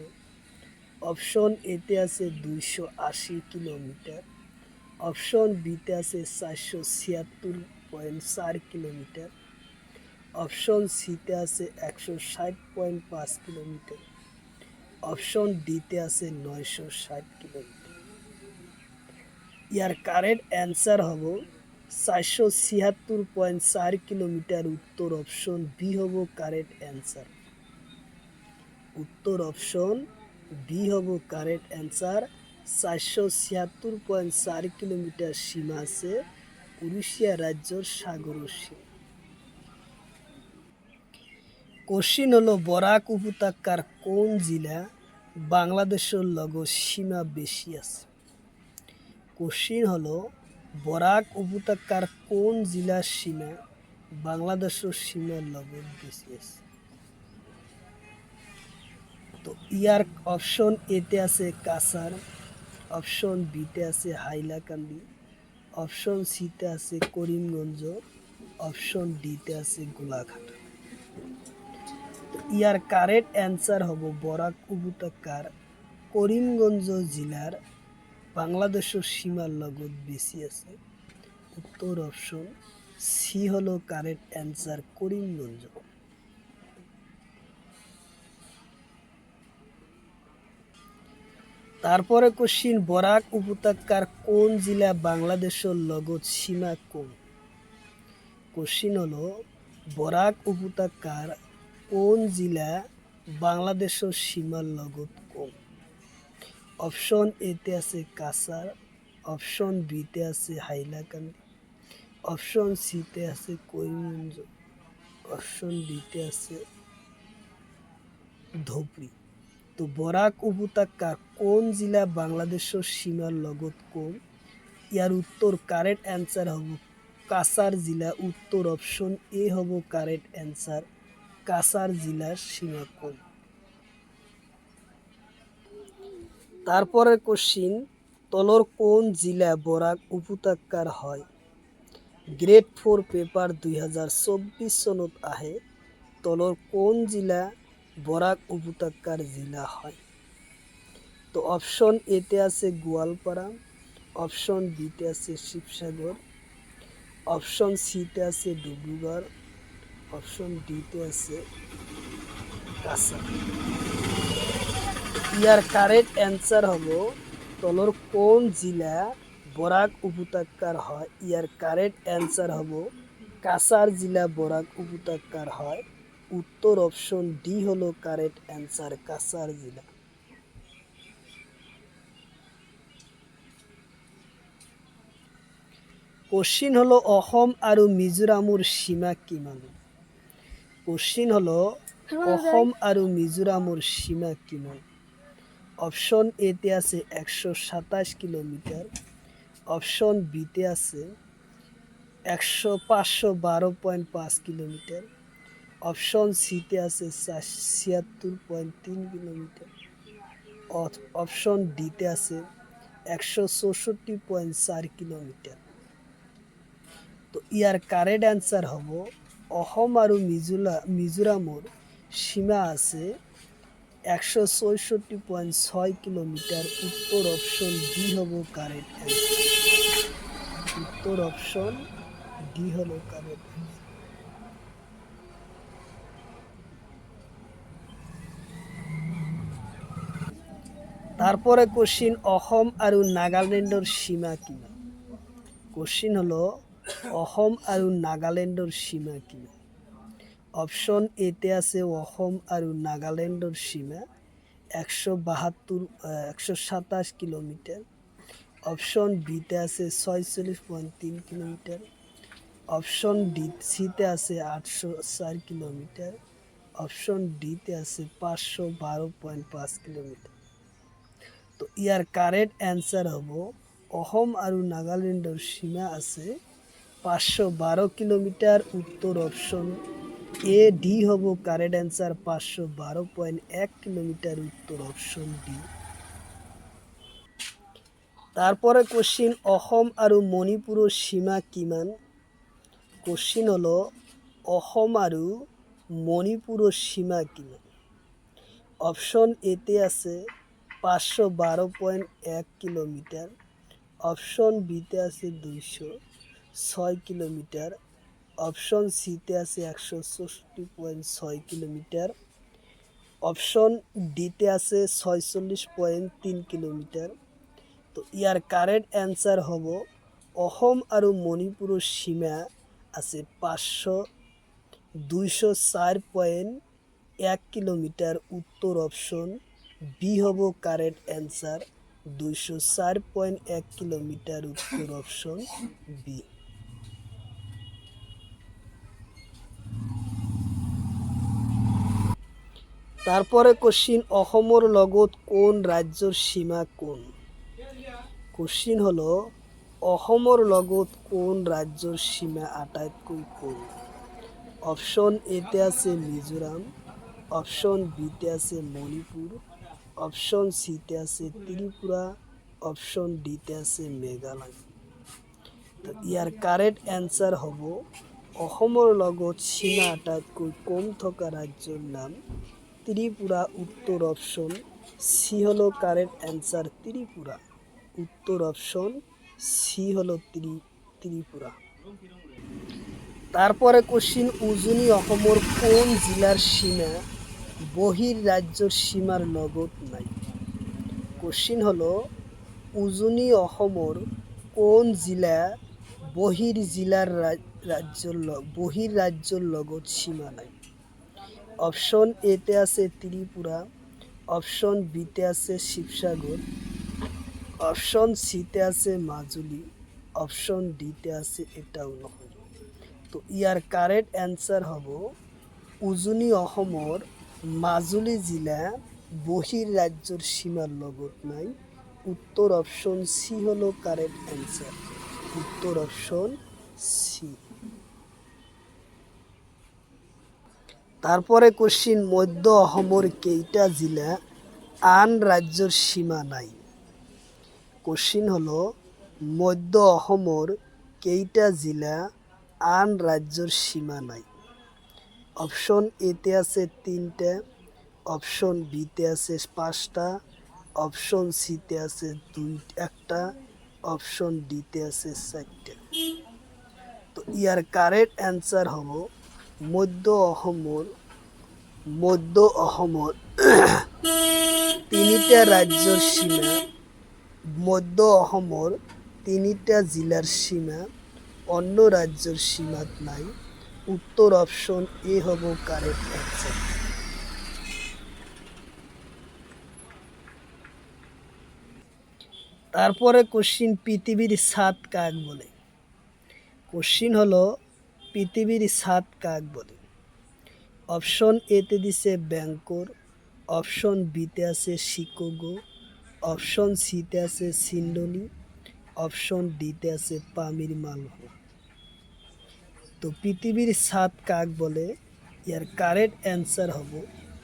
অপশন এতে আছে 280 কিলোমিটার, অপশন বিতে আছে 476.4 কিলোমিটার, অপশন সিতে আছে 160.5 কিলোমিটার, অপশন ডিতে আছে 960 কিলোমিটার। ইয়ার কারেক্ট অ্যান্সার হব 476.4 কিলোমিটার। উত্তর অপশন বি হব কারেক্ট অ্যান্সার। উত্তর অপশন বি হব কারেক্ট অ্যান্সার। 476.4 কিলোমিটার সীমা আছে উড়িষ্যা রাজ্যের সাগরের সীমা। কোশ্চিন হলো বরাক উপত্যকার কোন জেলা বাংলাদেশের লগত সীমা বেশি আছে? কোশ্চিন হলো বরাক উপত্যকার কোন জেলার সীমা বাংলাদেশের সীমার লগত বেশি আছে? তো ইয়ার অপশন এতে আছে কাছাড়, অপশন বিতে আছে হাইলাকান্দি, অপশন সিতে আছে করিমগঞ্জ, অপশন ডিতে আছে গোলাঘাট। ইয়ার কারেক্ট অ্যান্সার হব বরাক উপত্যকার করিমগঞ্জ জেলার বাংলাদেশের সীমার লগত বেশি আছে। উত্তর অপশন সি হলো কারেক্ট অ্যান্সার, করিমগঞ্জ। তারপরে কোশ্চিন, বরাক উপত্যকার কোন জেলা বাংলাদেশের লগত সীমা কম? কোশ্চিন হলো বরাক উপত্যকার কোন জেলা বাংলাদেশের সীমার লগত কম? অপশন এতে আছে কাছাড়, অপশন বিতে আছে হাইলাকান্দি, অপশন সিতে আছে করিমগঞ্জ, অপশন ডিতে আছে ধুবড়ী। তো বরাক উপত্যকার কোন জেলা বাংলাদেশের সীমার লগত কম? ইয়ার উত্তর কারেক্ট অ্যান্সার হব কাছাড় জেলা। উত্তর অপশন এ হব কারেক্ট অ্যান্সার, কাছাড় জেলার সীমা কম। তারপরের কোশ্চিন, তলর কোন জেলা বরাক উপত্যকার হয়? গ্রেড 4 পেপার 2024 সনত আহে তলর কোন জেলা বরাক উপত্যকার জেলা হয়? তো অপশন এতে আছে গোয়ালপাড়া, অপশন বিতে আছে শিবসাগর, অপশন সিতে আছে ডিব্রুগড়, অপশন ডিতে আছে কাছাড়। ইয়ার কারেক্ট অ্যান্সার হলো তলর কোন জেলা বরাক উপত্যকার হয়? ইয়ার কারেক্ট অ্যান্সার হব কাছাড় জেলা বরাক উপত্যকার হয়। উত্তর অপশন ডি হলো কারেক্ট অ্যান্সার, কাছাড় জেলা। কোশ্চিন হলো অসম আৰু মিজোরামর সীমা কিমান? কোশ্চিন হলো অসম আৰু মিজোৰামৰ সীমা কিমান? অপশন এতে আছে 127 কিলোমিটার, অপশন বিতে আছে 512.5 কিলোমিটার, অপশন সিতে আছে 76.3 কিলোমিটার, অপশন ডিতে আছে 164.4 কিলোমিটার। তো ইয়ার কারেক্ট অ্যান্সার হব অসম আৰু মিজোরামৰ সীমা আছে 164.6 কিলোমিটার। উত্তর অপশন ডি হব কারেক্ট অ্যান্সার। উত্তর অপশন ডি হলো কারেক্ট অ্যান্সার। তারপরে কোশ্চিন অসম আৰু নাগালেণ্ডৰ সীমা কিমান? কোশ্চিন হলো অসম আৰু নাগালেণ্ডৰ সীমা কিমান? অপশন এতে আছে অসম আৰু নাগালেণ্ডৰ সীমা 127 কিলোমিটার, অপশন বিতে আছে 46.3 কিলোমিটার, অপশন সিতে আছে 804 কিলোমিটার, অপশন ডিতে আছে 512.5 কিলোমিটার। তো ইয়ার কারেক্ট অ্যান্সার হব অসম আৰু নাগালেণ্ডৰ সীমা আছে 512 কিলোমিটার। উত্তর অপশন এ ডি হব কারেক্ট অ্যান্সার, 512.1 কিলোমিটার। উত্তর অপশন ডি। তারপরে কোশ্চিন অসম আৰু মণিপুৰৰ সীমা কিমান? কোশ্চিন হলো অসম আৰু মণিপুৰৰ সীমা কিমান? অপশন এতে আছে 512.1 কিলোমিটার, অপশন বিতে আছে 206 কিলোমিটার, অপশন সিতে আছে 164.6 কিলোমিটার, অপশন ডিতে আছে 46.3 কিলোমিটার। তো ইয়ার কারেক্ট অ্যান্সার হব অসম আৰু মণিপুৰৰ সীমা আছে 204.1 কিলোমিটার। উত্তর অপশন বি হব কারেক্ট অ্যান্সার, 204.1 কিলোমিটার। উত্তর অপশন বি। তারপরে কোশ্চিন অসমৰ লগত কোন ৰাজ্যৰ সীমা কোন? কোশ্চিন হলো অসমৰ লগত কোন ৰাজ্যৰ সীমা আটাইতকৈ কম? অপশন এতে আছে মিজোরাম, অপশন বিতে আছে মণিপুর, অপশন সিতে আছে ত্রিপুরা, অপশন ডিতে আছে মেঘালয়। তো ইয়াৰ কারেক্ট অ্যান্সার হব অসমৰ লগত সীমা আটাইতকৈ কম থকা ৰাজ্যৰ নাম ত্রিপুরা। উত্তর অপশন সি হলো কারেক্ট অ্যান্সার, ত্রিপুরা। উত্তর অপশন সি হলো ত্রিপুরা। তারপরে কোশ্চিন উজনি অসমৰ কোন জিলাৰ সীমা বহিৰ ৰাজ্যৰ সীমাৰ লগত নাই? কোশ্চিন হলো উজনি অসমৰ কোন জিলা বহিৰ ৰাজ্যৰ লগত সীমা নাই? অপশন এতে আছে ত্রিপুরা, অপশন বিতে আছে শিৱসাগৰ, অপশন সিতে আছে মাজুলী, অপশন ডিতে আছে এটাও নহয়। তো ইয়াৰ কারেক্ট অ্যান্সার হব উজনি অসমৰ মাজুলী জিলা বহিৰ ৰাজ্যৰ সীমাৰ লগত নাই। উত্তর অপশন সি হলো কারেক্ট অ্যান্সার। উত্তর অপশন সি। তারপরে কোশ্চিন মধ্য অসমৰ কেইটা জিলা আন ৰাজ্যৰ সীমা নাই? কোশ্চিন হলো মধ্য অসমৰ কেইটা জিলা আন ৰাজ্যৰ সীমা নাই? অপশন এতে আছে 3টা, অপশন বিতে আছে 5টা, অপশন সিতে আছে 1টা, অপশন ডিতে আছে 4টা। তো ইয়ার কারেক্ট অ্যান্সার হব মধ্য অসমৰ 3টা ৰাজ্যৰ সীমা, মধ্য অসমৰ 3টা জিলাৰ সীমা অন্য রাজ্যের সীমাত নাই। উত্তর অপশন এ হব কারেক্ট অ্যান্সার। তারপরে কোশ্চিন পৃথিবীর ছাদ কাক বলে? কোশ্চিন হলো পৃথিবীর ছাদ কাক বলে? অপশন এতে দিছে ব্যাংকর, অপশন বিতে আছে শিকাগো, অপশন সিতে আছে সিডনি, অপশন ডিতে আছে পামির মালভূমি। তো পৃথিবীর ছাদ কাক বলে? এর কারেক্ট অ্যান্সার হব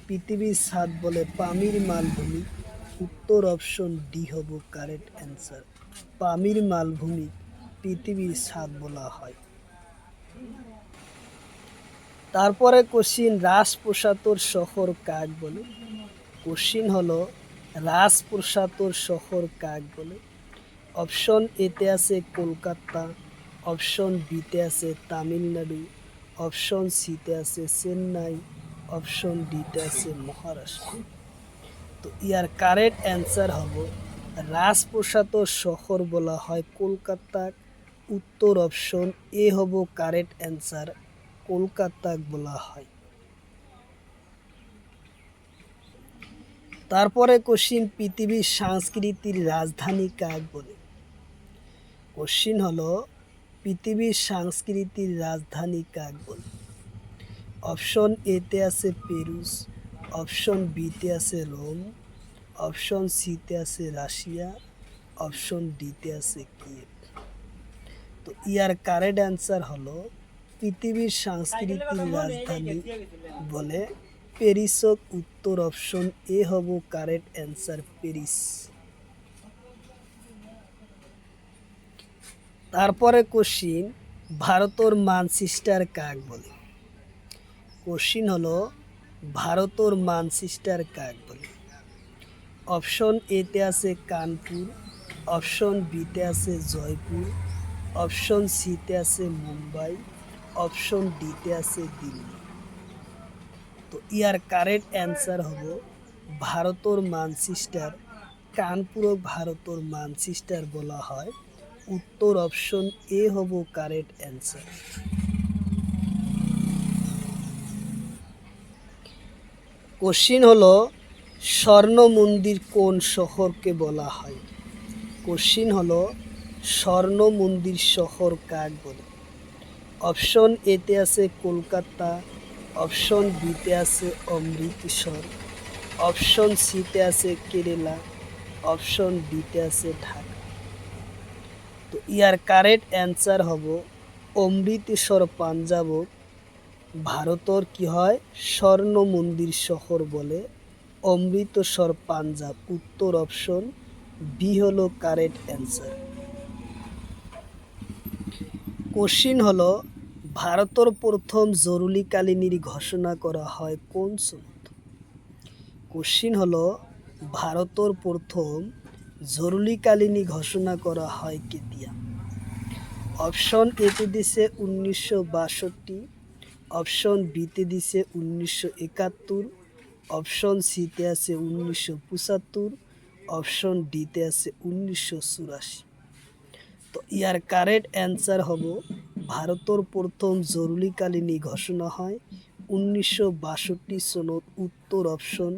পৃথিবীর ছাদ বলে পামির মালভূমি। উত্তর অপশন ডি হব কারেক্ট অ্যান্সার। পামির মালভূমি পৃথিবীর ছাদ বলা হয়। তারপরে কোশ্চিন, রাজপ্রসাদর শহর কাক বলে? কোশ্চিন হলো রাজপ্রসাদর শহর কাক বলে? অপশন এতে আছে কলকাতা, অপশন বিতে আছে তামিলনাড়ু, অপশন সিতে আছে চেন্নাই, অপশন ডিতে আছে মহারাষ্ট্র। তো ইয়ার কারেক্ট অ্যান্সার হব রাজপ্রসাদর শহর বলা হয় কলকাতা। উত্তর অপশন এ হব কারেক্ট অ্যান্সার, কলকাতা বলা হয়। তারপরে কোশ্চিন, পৃথিবীর সংস্কৃতির রাজধানী কাক বলে? কোশ্চিন হলো পৃথিবীর সংস্কৃতির রাজধানী কাক বলে? অপশন এতে আছে পেরুস, অপশন বিতে আছে রোম, অপশন সিতে আছে রাশিয়া, অপশন ডিতে আছে কিয়েভ। তো ইয়ার কারেক্ট অ্যান্সার হলো পৃথিবীর সংস্কৃতির রাজধানী বলে প্যারিস। উত্তর অপশন এ হব কারেক্ট অ্যান্সার, প্যারিস। তারপরে কোশ্চিন, ভারতের ম্যানচেস্টার কাক বলে? কোশ্চিন হলো ভারতের ম্যানচেস্টার কাক বলে? অপশন এতে আছে কানপুর, অপশন বিতে আছে জয়পুর, অপশন সিতে আছে মুম্বাই, অপশন ডিতে আছে দিল্লি। তো ইয়ার কারেক্ট অ্যান্সার হব ভারতের ম্যানচেস্টার, কানপুরক ভারতের ম্যানচেস্টার বলা হয়। উত্তর অপশন এ হব কারেক্ট অ্যান্সার। কোশ্চিন হলো স্বর্ণ মন্দির কোন শহরকে বলা হয়? কোশ্চিন হলো স্বর্ণ মন্দির শহর কাক বলে? অপশন এতে আছে কলকাতা, অপশন বিতে আছে অমৃতসর, অপশন সিতে আছে কেরালা, অপশন ডিতে আছে ঢাকা। তো ইয়ার কারেক্ট অ্যান্সার হব অমৃতসর পাঞ্জাব ভারতের কি হয় স্বর্ণ মন্দির শহর বলে অমৃতসর পাঞ্জাব। উত্তর অপশন বি হলো কারেক্ট অ্যান্সার। কোশ্চিন হলো ভারতের প্রথম জরুরিকালীন ঘোষণা করা হয় কোন সনত? কোশ্চিন হলো ভারতের প্রথম জরুরিকালীন ঘোষণা করা হয় কেতিয়া? অপশন এতে দিছে 1962, অপশন বিতে দিছে 1971, অপশন সিতে আছে 1975, অপশন ডিতে আছে 1984। তো ইয়ার কারেক্ট অ্যান্সার হব ভারতের প্রথম জরুরিকালীন ঘোষণা হয় 1962 সনত। উত্তর অপশন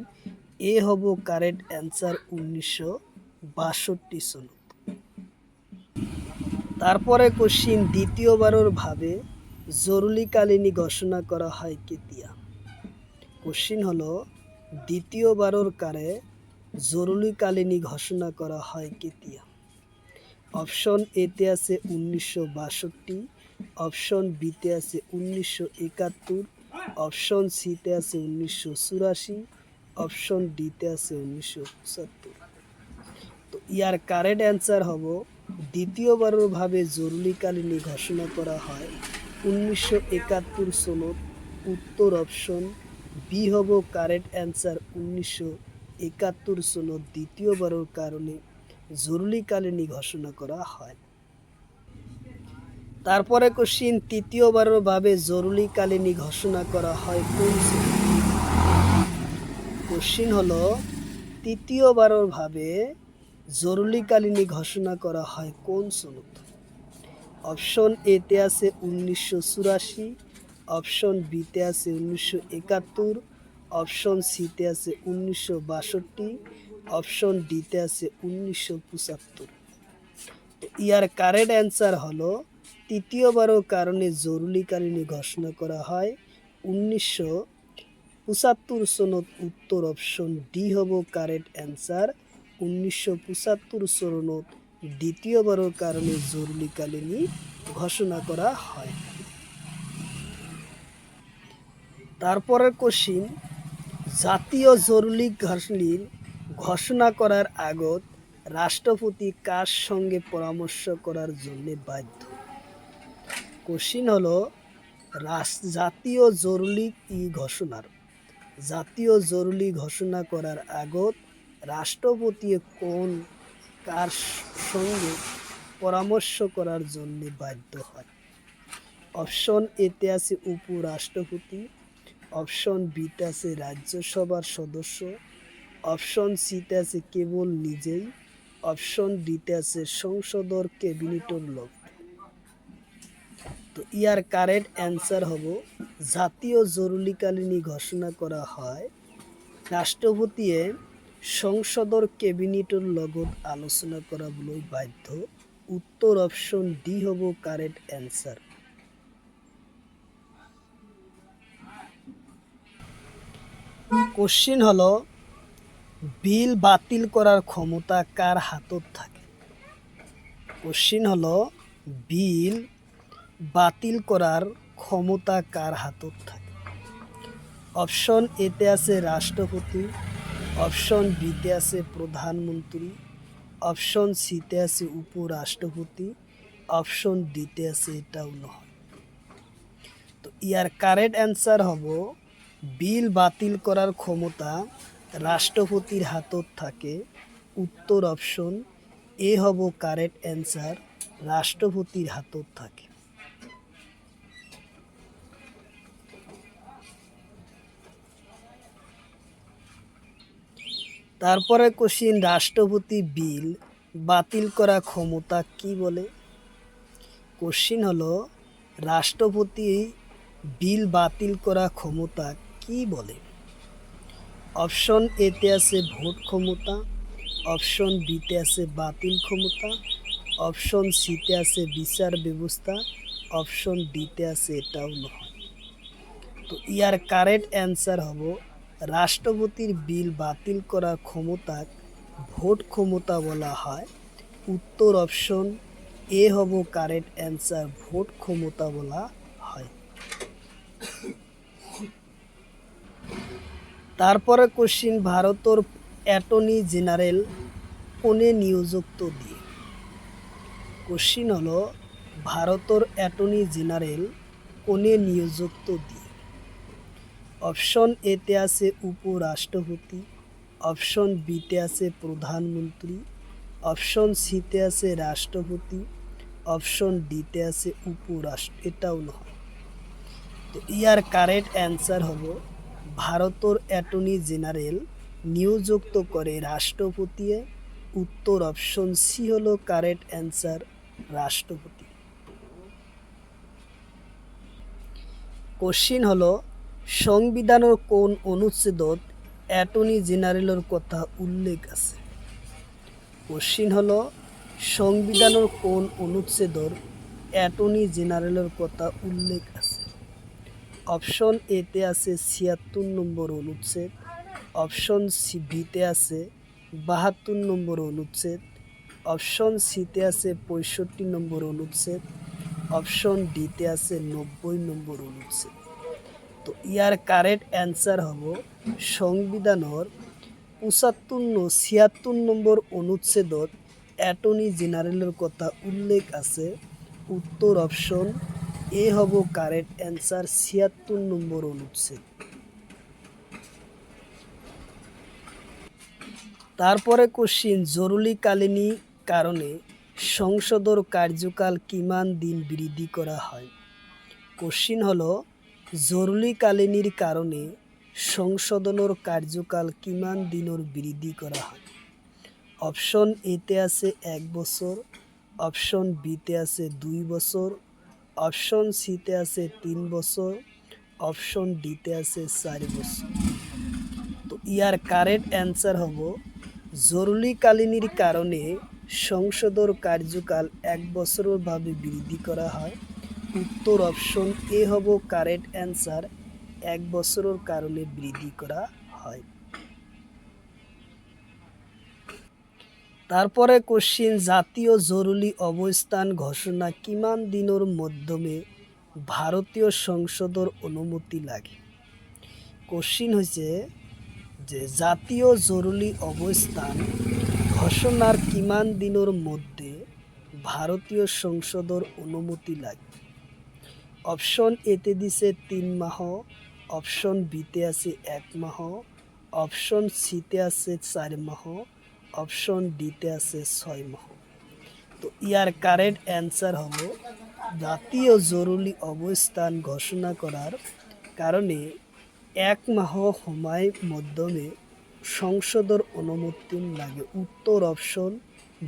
এ হব কারেক্ট অ্যান্সার, 1962 সনত। তারপরে কোশ্চিন, দ্বিতীয়বারের ভাবে জরুরিকালীন ঘোষণা করা হয় কেতিয়া? কোশ্চিন হলো দ্বিতীয়বারের কারে জরুরিকালীন ঘোষণা করা হয় কেতিয়া? অপশন এতে আছে 1962, অপশন বিতে আছে 1971, অপশন সিতে আছে 1984, অপশন ডিতে আছে 1975। তো ইয়ার কারেক্ট অ্যান্সার হব দ্বিতীয়বারের ভাবে জরুরিকালীন ঘোষণা করা হয় 1971 সনত। উত্তর অপশন বি হব কারেক্ট অ্যান্সার, 1971 সনত দ্বিতীয়বারের কারণে জরুরিকালীন ঘোষণা করা হয়। তারপরে কোশ্চিন, তৃতীয়বারের ভাবে জরুরিকালীন ঘোষণা করা হয় কোন সনত? কোশ্চিন হলো তৃতীয়বারের ভাবে জরুরিকালীন ঘোষণা করা হয় কোন সনত? অপশন এতে আছে 1984, অপশন বিতে আছে 1971, অপশন সিতে আছে 1962, অপশন ডিতে আছে 1975। ইয়ার কারেক্ট অ্যান্সার হলো তৃতীয়বারের কারণে জরুরিকালীন ঘোষণা করা হয় 1984 সনত উত্তর অপশন ডি হব কারেক্ট অ্যান্সার। 1975 সনত দ্বিতীয়বারের কারণে জরুরিকালীন ঘোষণা করা হয়। তারপরের কোশ্চিন, জাতীয় জরুরিকালীন ঘোষণা করার আগত রাষ্ট্রপতি কার সঙ্গে পরামর্শ করার জন্য বাধ্য? কোশ্চিন হলো জাতীয় জরুরি ঘোষণা করার আগত রাষ্ট্রপতি কার সঙ্গে পরামর্শ করার জন্য বাধ্য হয়? অপশন এতে আছে উপরাষ্ট্রপতি, অপশন বিতে আছে রাজ্যসভার সদস্য, অপশন সিতে আছে কেবল নিজেই, অপশন ডিতে আছে সংসদর ক্যাবিনেটের লোক। তো ইয়ার কারেক্ট অ্যান্সার হব জাতীয় জরুরিকালীন ঘোষণা করা হয় রাষ্ট্রপতিয়ে সংসদর ক্যাবিনেটের লগত আলোচনা করা বলে বাধ্য। উত্তর অপশন ডি হব কারেক্ট অ্যান্সার। কোশ্চিন হলো বিল বাতিল করার ক্ষমতা কার হাতত থাকে? কোশ্চিন হলো বিল বাতিল করার ক্ষমতা কার হাতত থাকে? অপশন এতে আছে রাষ্ট্রপতি, অপশন বিতে আছে প্রধানমন্ত্রী, অপশন সিতে আছে উপরাষ্ট্রপতি, অপশন ডিতে আছে এটাও নয়। তো ইয়ার কারেক্ট অ্যান্সার হব বিল বাতিল করার ক্ষমতা রাষ্ট্রপতির হাতত থাকে। উত্তর অপশন এ হব কারেক্ট অ্যান্সার, রাষ্ট্রপতির হাতত থাকে। তারপরে কোশ্চিন, রাষ্ট্রপতি বিল বাতিল করা ক্ষমতা কি বলে? কোশ্চিন হলো রাষ্ট্রপতি বিল বাতিল করা ক্ষমতা কি বলে? অপশন এতে আছে ভোট ক্ষমতা, অপশন বিতে আছে বাতিল ক্ষমতা, অপশন সিতে আছে বিচার ব্যবস্থা, অপশন ডিতে আছে এটাও নয়। তো ইয়ার কারেক্ট অ্যান্সার হব রাষ্ট্রপতির বিল বাতিল করার ক্ষমতা ভোট ক্ষমতা বলা হয়। উত্তর অপশন এ হব কারেক্ট অ্যান্সার, ভোট ক্ষমতা বলা হয়। তারপরে কোশ্চিন, ভারতের অ্যাটর্নি জেনারেল কোনে নিযুক্ত দিয়ে? কোশ্চিন হলো ভারতের অ্যাটর্নি জেনারেল কোনে নিযুক্ত দিয়ে? অপশন এতে আছে উপরাষ্ট্রপতি, অপশন বিতে আছে প্রধানমন্ত্রী, অপশন সিতে আছে রাষ্ট্রপতি, অপশন ডিতে আছে উপরাষ্ট্র, এটাও নয়। তো ইয়ার কারেক্ট অ্যান্সার হব ভারতের অ্যাটর্নি জেনারেল নিযুক্ত করে রাষ্ট্রপতি। উত্তর অপশন সি হলো কারেক্ট অ্যান্সার, রাষ্ট্রপতি। কোশ্চিন হলো সংবিধানের কোন অনুচ্ছেদত অ্যাটর্নি জেনারেলের কথা উল্লেখ আছে? কোশ্চিন হলো সংবিধানের কোন অনুচ্ছেদর অ্যাটর্নি জেনারেলের কথা উল্লেখ আছে? অপশন এতে আছে ৭৬ নম্বর অনুচ্ছেদ, অপশন বিতে আছে ৭২ নম্বর অনুচ্ছেদ, অপশন সিতে আছে ৬৫ নম্বর অনুচ্ছেদ, অপশন ডিতে আছে ৯০ নম্বর অনুচ্ছেদ। তো ইয়ার কারেক্ট অ্যান্সার হব সংবিধানের ৭৬ নম্বর অনুচ্ছেদত অ্যাটর্নি জেনারেলের কথা উল্লেখ আছে। উত্তর অপশন এ হব কারেক্ট অ্যান্সার, ৭৬ নম্বর অনুচ্ছেদ। তারপরে কোশ্চিন, জরুরিকালীন কারণে সংসদর কার্যকাল কিমান দিন বৃদ্ধি করা হয়? কোশ্চিন হলো জরুরিকালীনের কারণে সংশোধনের কার্যকাল কিমান দিনের বৃদ্ধি করা হয়? অপশন এতে আছে ১ বছর, অপশন বিতে আছে ২ বছর, অপশন সিতে আছে ৩ বছর, অপশন ডিতে আছে ৪ বছর। তো ইয়ার কারেক্ট অ্যান্সার হব জরুরিকালীনের কারণে সংসদের কার্যকাল ১ বছরের ভাবে বৃদ্ধি করা হয়। উত্তর অপশন এ হব কারেক্ট অ্যান্সার, 1 বছরের কারণে বৃদ্ধি করা হয়। তারপরে কোশ্চিন, জাতীয় জরুরি অবস্থান ঘোষণা কিমান দিনের মাধ্যমে ভারতীয় সংসদের অনুমতি লাগে। কোশ্চিন হয়েছে যে জাতীয় জরুরি অবস্থান ঘোষণার কিমান দিনের মধ্যে ভারতীয় সংসদের অনুমতি লাগে। অপশন এতে দিছে 3 মাহ, অপশন বিতে আছে 1 মাহ, অপশন সিতে আছে 4 মাহ, অপশন ডিতে আছে 6 মাহ। তো ইয়ার কারেক্ট অ্যান্সার হলো জাতীয় জরুরি অবস্থান ঘোষণা করার কারণে 1 মাহ সময়ের মাধ্যমে সংসদের অনুমতি লাগে। উত্তর অপশন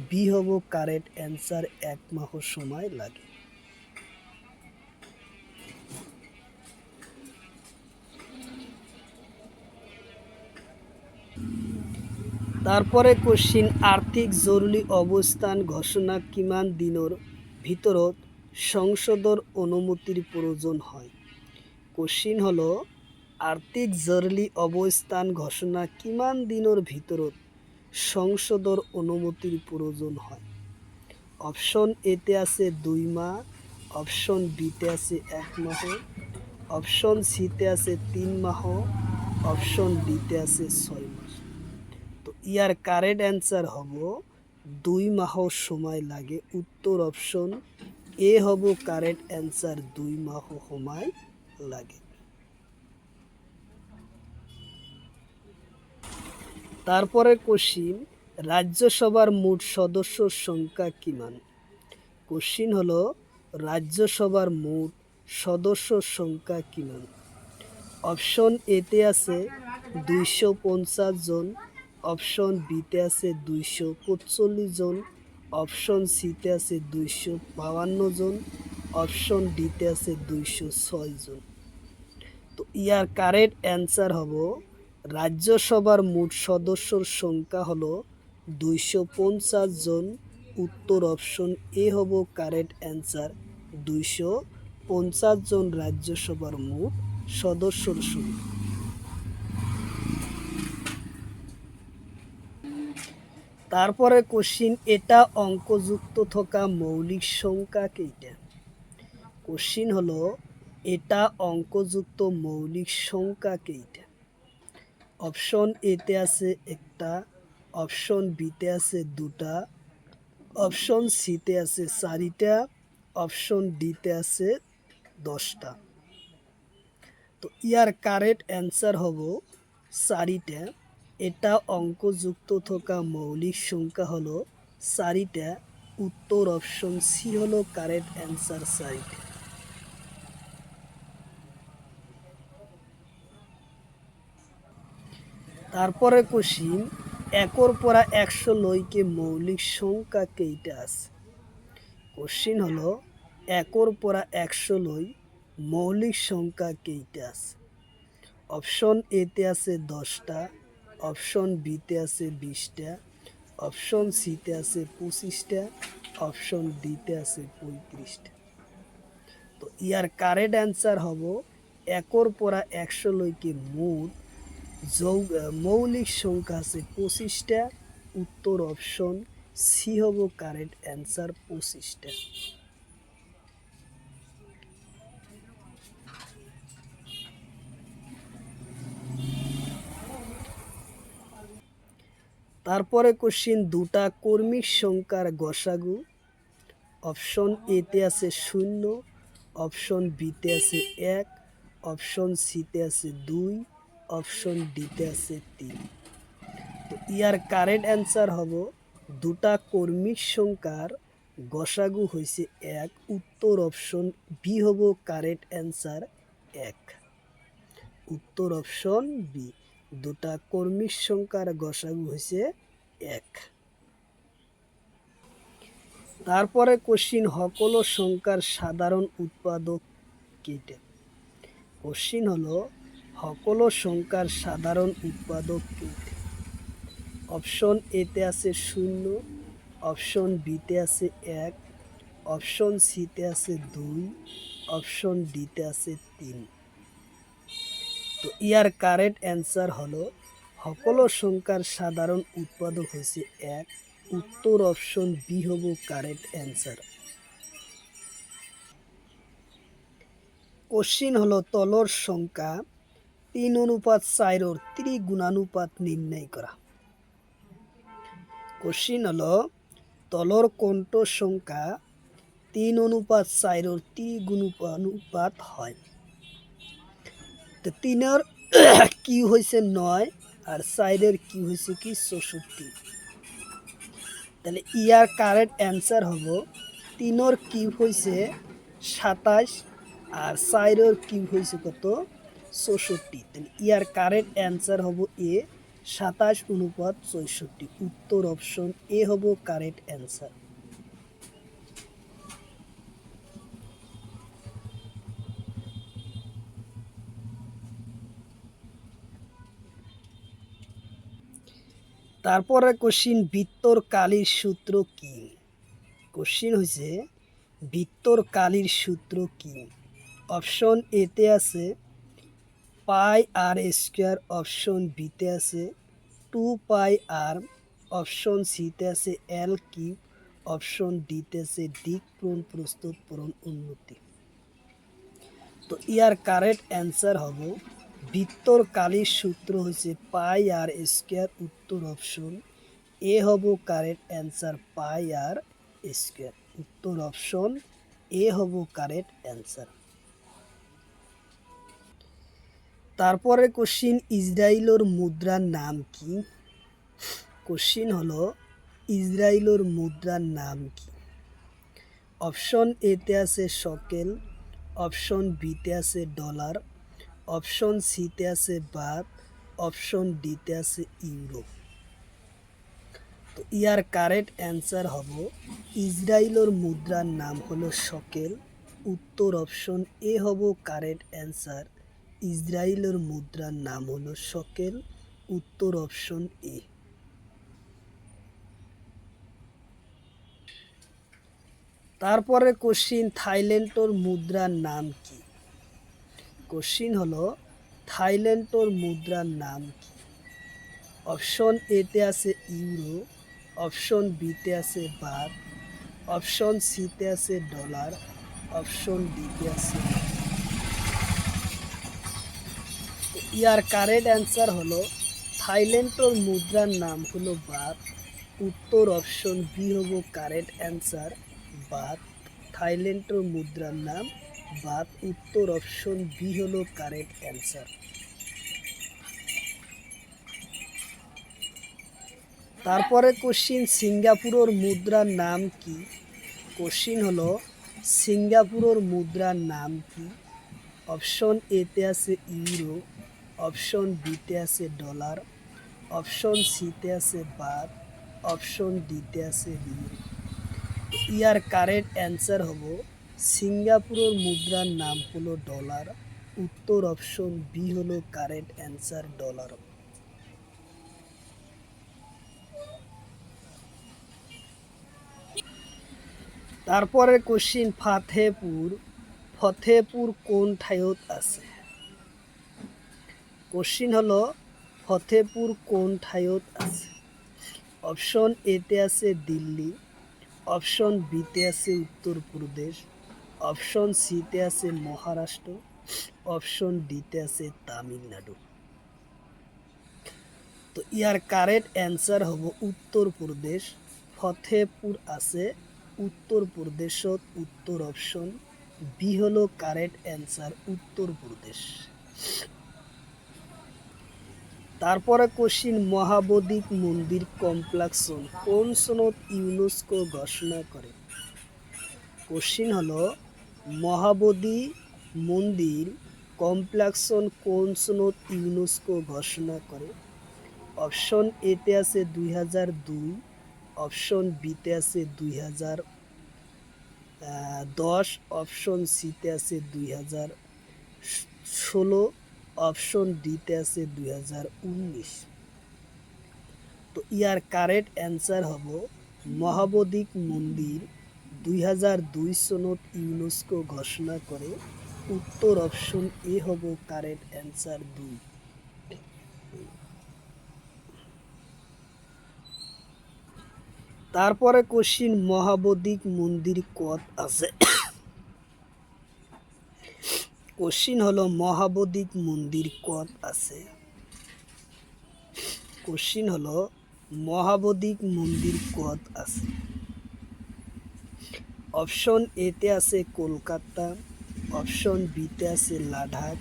বি হব কারেক্ট অ্যান্সার, 1 মাহ সময় লাগে। তারপরে কোশ্চিন, আর্থিক জরুরি অবস্থান ঘোষণা কিমান দিনের ভিতরত সংসদের অনুমতির প্রয়োজন হয়। কোশ্চিন হলো আর্থিক জরুরি অবস্থান ঘোষণা কিমান দিনের ভিতরত সংসদের অনুমতির প্রয়োজন হয়। অপশন এতে আছে 2 মাহ, অপশন বিতে আছে 1 মাহ, অপশন সিতে আছে 3 মাহ, অপশন ডিতে আছে 6 মাস। তো ইয়ার কারেক্ট অ্যান্সার হব 2 মাহ সময় লাগে। উত্তর অপশন এ হব কারেক্ট অ্যান্সার, 2 মাহ সময় লাগে। তারপরে কোশ্চিন, রাজ্যসভার মোট সদস্যর সংখ্যা কিমান। কোশ্চিন হলো রাজ্যসভার মোট সদস্যর সংখ্যা কিমান। অপশন এতে আছে 250 জন, অপশন বিতে আছে 245 জন, অপশন সিতে আছে 252 জন, অপশন ডিতে আছে 206 জন। তো ইয়ার কারেক্ট অ্যান্সার হব রাজ্যসভার মোট সদস্যর সংখ্যা হলো 250 জন। উত্তর অপশন এ হব কারেক্ট অ্যান্সার, 250 জন রাজ্যসভার মোট সদস্যর সংখ্যা। তারপরে কোশ্চিন, এটা অঙ্কযুক্ত থাকা মৌলিক সংখ্যা কেইটা। কোশ্চিন হলো এটা অঙ্কযুক্ত মৌলিক সংখ্যা কেইটা। অপশন এতে আছে 1টা, অপশন বিতে আছে 2টা, অপশন সিতে আছে 4টা, অপশন ডিতে আছে 10টা। তো ইয়ার কারেক্ট অ্যান্সার হব 4টা। এটা অঙ্কযুক্ত থাকা মৌলিক সংখ্যা হলো 4টা। উত্তর অপশন সি হলো কারেক্ট অ্যান্সার, 4টা। তারপরে কোশ্চিন, 1-এর পরা 100 লইকে মৌলিক সংখ্যা কেইটা আছে। কোশ্চিন হলো 1-এর পরা 100 লই মৌলিক সংখ্যা কেইটা আছে। অপশন এতে আছে 10টা, অপশন বিতে আছে 20টা, অপশন সিতে আছে 25টা, অপশন ডিতে আছে 35টা। তো ইয়ার কারেক্ট অ্যান্সার হব 1-এর পরা 100 লইকে মোট মৌলিক সংখ্যা আছে 25টা। উত্তর অপশন সি হব কারেক্ট অ্যান্সার, 25টা। তারপরে কোশ্চিন, 2টা কর্মিক সংখ্যার গসাগু। অপশন এতে আছে 0, অপশন বিতে আছে 1, অপশন সিতে আছে 2, অপশন ডিতে আছে 3। তো ইয়ার কারেক্ট অ্যান্সার হব 2টা কর্মিক সংখ্যার গসাগু হয়েছে 1। উত্তর অপশন বি হব কারেক্ট অ্যান্সার, 1। উত্তর অপশন বি, 2টা কর্মিক সংখ্যার গসাগু হয়েছে 1। তারপরে কোশ্চিন, সকল সংখ্যার সাধারণ উৎপাদক কেইটা। কোশ্চিন হলো সকল সংখ্যার সাধারণ উৎপাদক কেইটা। অপশন এতে আছে 0, অপশন বিতে আছে 1, অপশন সিতে আছে 2, অপশন ডিতে আছে 3। তো ইয়ার কারেক্ট অ্যান্সার হলো সকলো সংখ্যার সাধারণ উৎপাদক হয়েছে 1। উত্তর অপশন বি হব কারেক্ট অ্যান্সার। কোশ্চিন হলো তলর সংখ্যা 3:4 ত্রিগুণানুপাত নির্ণয় করা। কোশ্চিন হলো তলর কোনটো সংখ্যা 3:4 ত্রিগুণানুপাত হয়। তো 3-এর কি হয়েছে 9 আর 4-এর কি হয়েছে কি 64। তাহলে ইয়ার কারেক্ট অ্যান্সার হব 3-এর কিউব হয়েছে 27 আর 4-এর কিউব হয়েছে কত 64। তাহলে ইয়ার কারেক্ট অ্যান্সার হব এ 27:64। উত্তর অপশন এ হব কারেক্ট অ্যান্সার। তারপরে কোশ্চিন বৃত্তর কালির সূত্র কি। কোশ্চিন হয়েছে বৃত্তর কালির সূত্র কি। অপশন এতে আছে পাই আর স্কোয়ার, অপশন বিতে আছে 2 পাই আর, অপশন সিতে আছে এল কিউব, অপশন ডিতে আছে দিক পূরণ প্রস্তুত পূরণ উন্নতি। তো ইয়ার কারেক্ট অ্যান্সার হব বৃত্তর কালির সূত্র হচ্ছে পাই আর স্কোয়ার। উত্তর অপশন এ হব কারেক্ট অ্যান্সার পাই আর স্কোয়ার। উত্তর অপশন এ হব কারেক্ট অ্যান্সার। তারপরে কোশ্চিন ইসরায়েলের মুদ্রার নাম কি। কোশ্চিন হলো ইসরায়েলের মুদ্রার নাম কি। অপশন এতে আছে শকেল, অপশন বিতে আছে ডলার, অপশন সিতে আছে বাত, অপশন ডিতে আছে ইউরো। তো ইয়ার কারেক্ট অ্যান্সার হব ইসরায়েলের মুদ্রার নাম হলো শকেল। উত্তর অপশন এ হব কারেক্ট অ্যান্সার। ইসরায়েলের মুদ্রার নাম হলো শকেল। উত্তর অপশন এ। তারপরে কোশ্চিন থাইল্যান্ডের মুদ্রার নাম কি। কোশ্চিন হলো থাইল্যান্ডের মুদ্রার নাম কি। অপশন এতে আছে ইউরো, অপশন বিতে আছে বাত, অপশন সিতে আছে ডলার, অপশন ডিতে আছে। ইয়ার কারেক্ট অ্যান্সার হলো থাইল্যান্ডের মুদ্রার নাম হলো বাত। উত্তর অপশন বি হব কারেক্ট অ্যান্সার বাত। থাইল্যান্ডের মুদ্রার নাম বাত। উত্তর অপশন বি হলো কারেক্ট অ্যান্সার। তারপরে কোশ্চিন সিঙ্গাপুরের মুদ্রার নাম কি। কোশ্চিন হলো সিঙ্গাপুরের মুদ্রার নাম কি। অপশন এতে আছে ইউরো, অপশন বিতে আছে ডলার, অপশন সিতে আছে বাত, অপশন ডিতে আছে রিয়াল। ইয়ার কারেক্ট অ্যান্সার হব সিঙ্গাপুরের মুদ্রার নাম হলো ডলার। উত্তর অপশন বি হলো কারেক্ট অ্যান্সার ডলার। তারপরে কোশ্চিন ফতেপুর কোন ঠাইত আছে। কোশ্চিন হলো ফতেপুর কোন ঠাইত আছে। অপশন এতে আছে দিল্লি, অপশন বিতে আছে উত্তরপ্রদেশ, অপশন সিতে আছে মহারাষ্ট্র, অপশন ডিতে আছে তামিলনাড়ু। তো ইয়ার কারেক্ট অ্যান্সার হব উত্তরপ্রদেশ। ফতেপুর আছে উত্তরপ্রদেশত। উত্তর অপশন বি হলো কারেক্ট অ্যান্সার উত্তরপ্রদেশ। তারপরে কোশ্চিন মহাবোধি মন্দির কমপ্লেক্স কোন সনত ইউনেস্কো ঘোষণা করে। কোশ্চিন হলো মহাবোধি মন্দির কমপ্লেক্স কোন সনত ইউনেস্কো ঘোষণা করে। অপশন এতে আছে 2002, অপশন বিতে আছে 2010, অপশন সিতে আছে 2016, অপশন ডিতে আছে 2019। তো ইয়ার কারেক্ট অ্যান্সার হব মহাবোধি মন্দির 2002 সনত ইউনেস্কো ঘোষণা করে। উত্তর অপশন এ হব কারেক্ট অ্যান্সার 2। তারপরে কোশ্চিন মহাবোধিক মন্দির কত আছে। কোশ্চিন হলো মহাবোধিক মন্দির কত আছে। কোশ্চিন হলো মহাবোধিক মন্দির কত আছে। অপশন এতে আছে কলকাতা, অপশন বিতে আছে লাদাখ,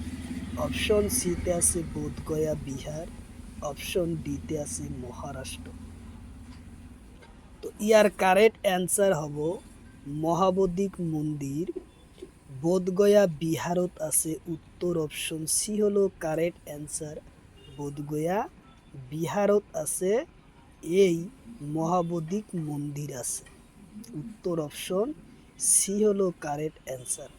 অপশন সিতে আছে বোধগয়া বিহার, অপশন ডিতে আছে মহারাষ্ট্র। তো ইয়ার কারেক্ট অ্যান্সার হব মহাবোধিক মন্দির বোধগয়া বিহারত আছে। উত্তর অপশন সি হলো কারেক্ট অ্যান্সার। বোধগয়া বিহারত আছে এই মহাবোধিক মন্দির আছে। উত্তর অপশন সি হলো কারেক্ট অ্যান্সার।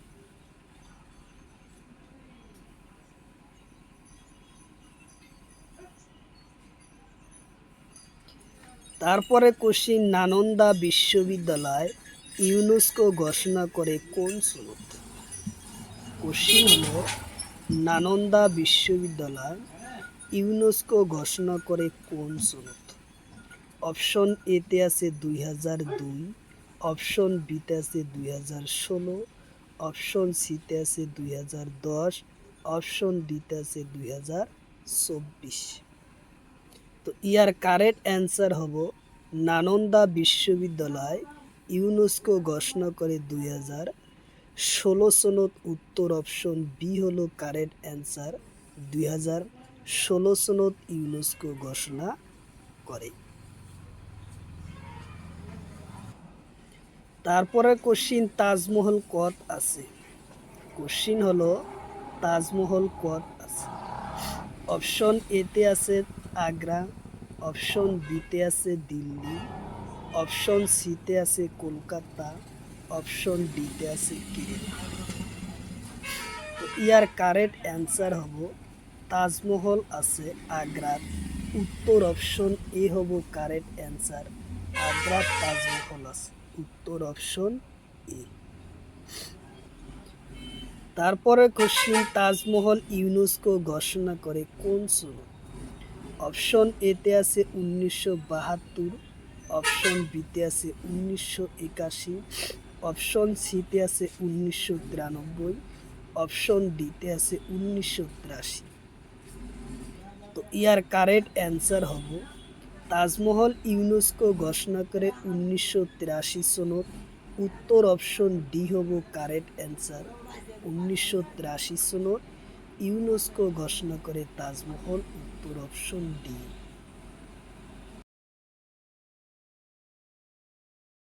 তারপরে কোশ্চিন নালন্দা বিশ্ববিদ্যালয় ইউনেস্কো ঘোষণা করে কোন সনদ। কোশ্চিন হলো নালন্দা বিশ্ববিদ্যালয় ইউনেস্কো ঘোষণা করে কোন সনদ। অপশন এতে আছে 2002, অপশন বিতে আছে 2016, অপশন সিতে আছে 2010, অপশন ডিতে আছে 2024। তো ইয়ার কারেক্ট অ্যান্সার হব নালন্দা বিশ্ববিদ্যালয় ইউনেস্কো ঘোষণা করে 2016 সনদ। উত্তর অপশন বি হলো কারেক্ট অ্যান্সার। 2016 সনদ ইউনেস্কো ঘোষণা করে। তারপরে কোশ্চিন তাজমহল কত আছে। কোশ্চিন হলো তাজমহল কত আছে। অপশন এতে আছে আগ্রা, অপশন বিতে আছে দিল্লি, অপশন সিতে আছে কলকাতা, অপশন ডিতে আছে কেরালা। তো ইয়ার কারেক্ট অ্যান্সার হব তাজমহল আছে আগ্রার। উত্তর অপশন এ হব কারেক্ট অ্যান্সার। আগ্রার তাজমহল আছে। উত্তর অপশন এ। তারপরে কোশ্চিন তাজমহল ইউনেস্কো ঘোষণা করে কোন সনদ। অপশন এতে আছে 1972, অপশন বিতে আছে 1981, অপশন সিতে আছে 1993, অপশন ডিতে আছে 1983। তো ইয়ার কারেক্ট অ্যান্সার হব তাজমহল ইউনেস্কো ঘোষণা করে 1983 সনদ। উত্তর অপশন ডি হব কারেক্ট অ্যান্সার। 1983 সনদ ইউনেস্কো ঘোষণা করে তাজমহল। উত্তর অপশন ডি।